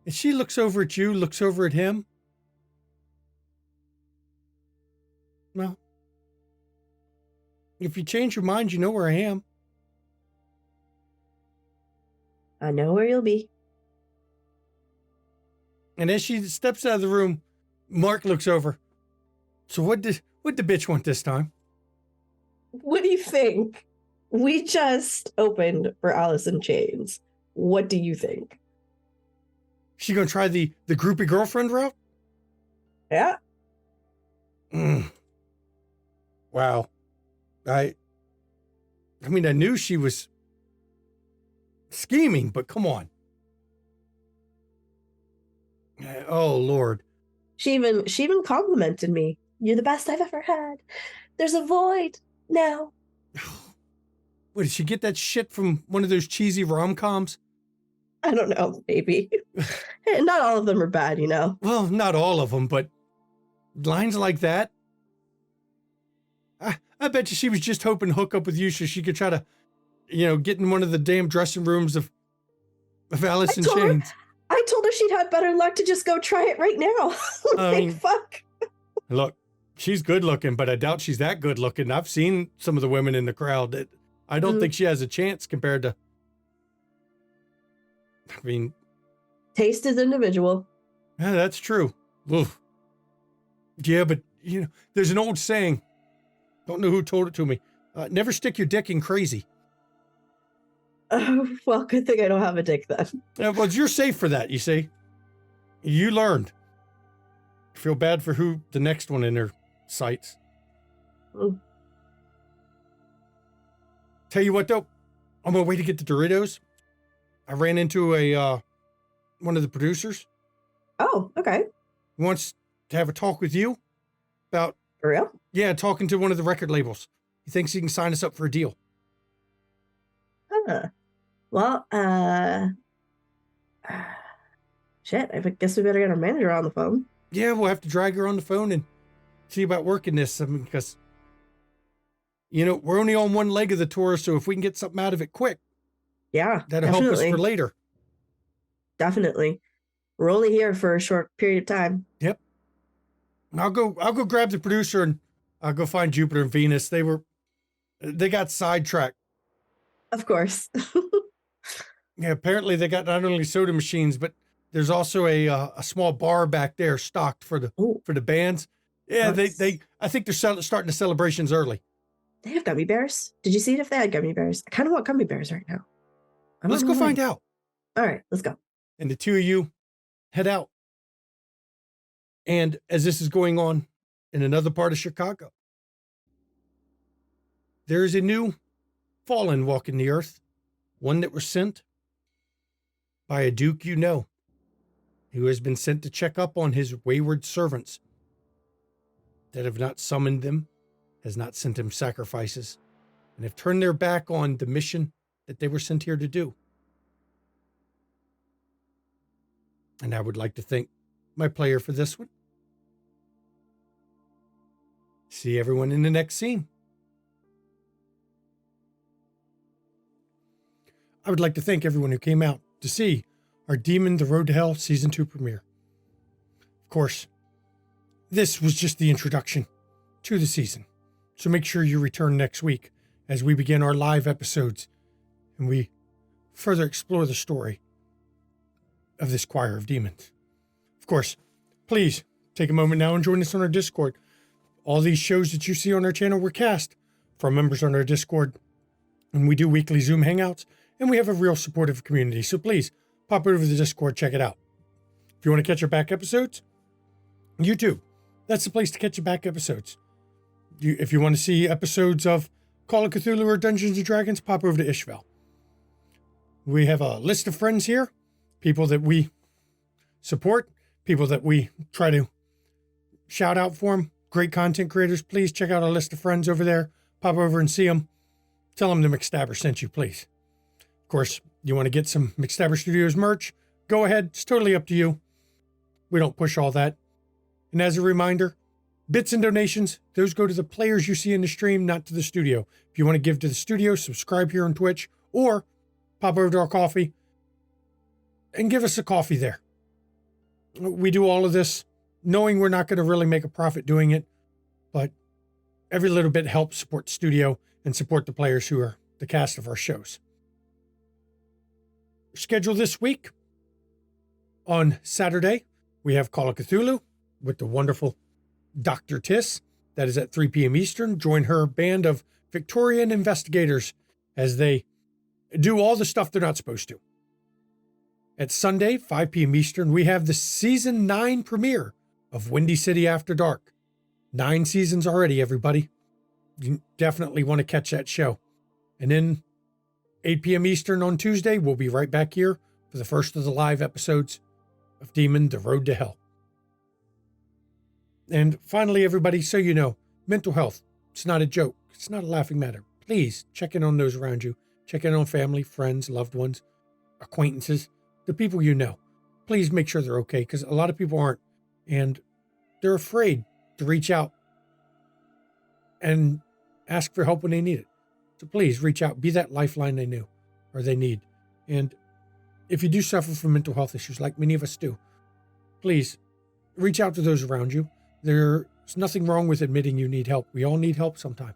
And she looks over at you, looks over at him. Well, if you change your mind, you know where I am. I know where you'll be. And as she steps out of the room, Mark looks over. So what did the bitch want this time? What do you think? We just opened for Alice in Chains. What do you think? She gonna try the groupie girlfriend route? Yeah. Wow. I mean, I knew she was scheming, but come on. Oh, Lord. She even complimented me. You're the best I've ever had. There's a void now. What, did she get that shit from one of those cheesy rom-coms? I don't know, maybe. Not all of them are bad, you know. Well, not all of them, but lines like that. I bet you she was just hoping to hook up with you so she could try to, get in one of the damn dressing rooms of Alice in Chains. I told her she'd have better luck to just go try it right now. Fuck. Look, she's good looking, but I doubt she's that good looking. I've seen some of the women in the crowd. I don't think she has a chance compared to. I mean, taste is individual. Yeah, that's true. Oof. Yeah, but there's an old saying. Don't know who told it to me. Never stick your dick in crazy. Well, good thing I don't have a dick then. Well, you're safe for that, you see. You learned. Feel bad for who the next one in their sights. Mm. Tell you what, though, on my way to get the Doritos, I ran into one of the producers. Oh, okay. He wants to have a talk with you about. For real? Yeah, talking to one of the record labels. He thinks he can sign us up for a deal. Huh. Well, shit, I guess we better get our manager on the phone. Yeah, we'll have to drag her on the phone and see about working this. I mean, because, we're only on one leg of the tour, so if we can get something out of it quick, yeah, that'll help us for later. Definitely. We're only here for a short period of time. Yep. I'll go grab the producer and I'll go find Jupiter and Venus. They got sidetracked. Of course. Yeah, apparently they got not only soda machines, but there's also a small bar back there stocked for the bands. Yeah, nice. I think they're starting the celebrations early. They have gummy bears. Did you see it if they had gummy bears? I kind of want gummy bears right now. Let's go find out. All right, let's go. And the two of you head out. And as this is going on in another part of Chicago, there is a new fallen walking the earth, one that was sent by a duke you know, who has been sent to check up on his wayward servants that have not summoned them, has not sent him sacrifices, and have turned their back on the mission that they were sent here to do. And I would like to thank my player for this one. See everyone in the next scene. I would like to thank everyone who came out to see our Demon: The Road to Hell Season 2 premiere. Of course, this was just the introduction to the season. So make sure you return next week as we begin our live episodes and we further explore the story of this choir of demons. Of course, please take a moment now and join us on our Discord. All these shows that you see on our channel were cast from members on our Discord, and we do weekly Zoom hangouts, and we have a real supportive community. So please pop over to the Discord, check it out. If you want to catch our back episodes, YouTube, that's the place to catch your back episodes. If you want to see episodes of Call of Cthulhu or Dungeons & Dragons, pop over to Ishval. We have a list of friends here, people that we support, people that we try to shout out for them, great content creators. Please check out our list of friends over there. Pop over and see them. Tell them the McStabber sent you, please. Of course, you want to get some McStabber Studios merch, go ahead. It's totally up to you. We don't push all that. And as a reminder, bits and donations, those go to the players you see in the stream, not to the studio. If you want to give to the studio, subscribe here on Twitch or pop over to our Ko-fi and give us a coffee there. We do all of this knowing we're not going to really make a profit doing it, but every little bit helps support the studio and support the players who are the cast of our shows. Schedule this week on Saturday, we have Call of Cthulhu with the wonderful Dr. Tiss. That is at 3 p.m. Eastern. Join her band of Victorian investigators as they do all the stuff they're not supposed to. At Sunday, 5 p.m. Eastern, we have the Season 9 premiere of Windy City After Dark. 9 seasons already, everybody. You definitely want to catch that show. And then 8 p.m. Eastern on Tuesday, we'll be right back here for the first of the live episodes of Demon: The Road to Hell. And finally, everybody, so you know, mental health, it's not a joke. It's not a laughing matter. Please check in on those around you. Check in on family, friends, loved ones, acquaintances, the people you know. Please make sure they're okay, because a lot of people aren't. And they're afraid to reach out and ask for help when they need it. So please reach out. Be that lifeline they knew or they need. And if you do suffer from mental health issues, like many of us do, please reach out to those around you. There's nothing wrong with admitting you need help. We all need help sometime.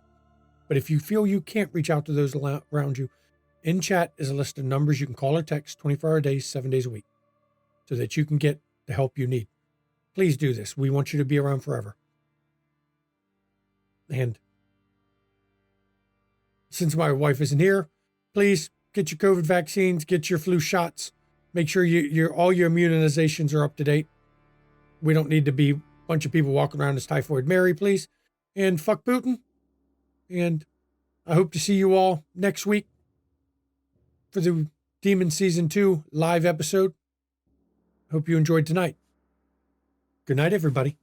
But if you feel you can't reach out to those around you, in chat is a list of numbers you can call or text 24-hour days, 7 days a week, so that you can get the help you need. Please do this. We want you to be around forever. And since my wife isn't here, please get your COVID vaccines, get your flu shots. Make sure all your immunizations are up to date. We don't need to be a bunch of people walking around as Typhoid Mary, please. And fuck Putin. And I hope to see you all next week for the Demon Season 2 live episode. Hope you enjoyed tonight. Good night, everybody.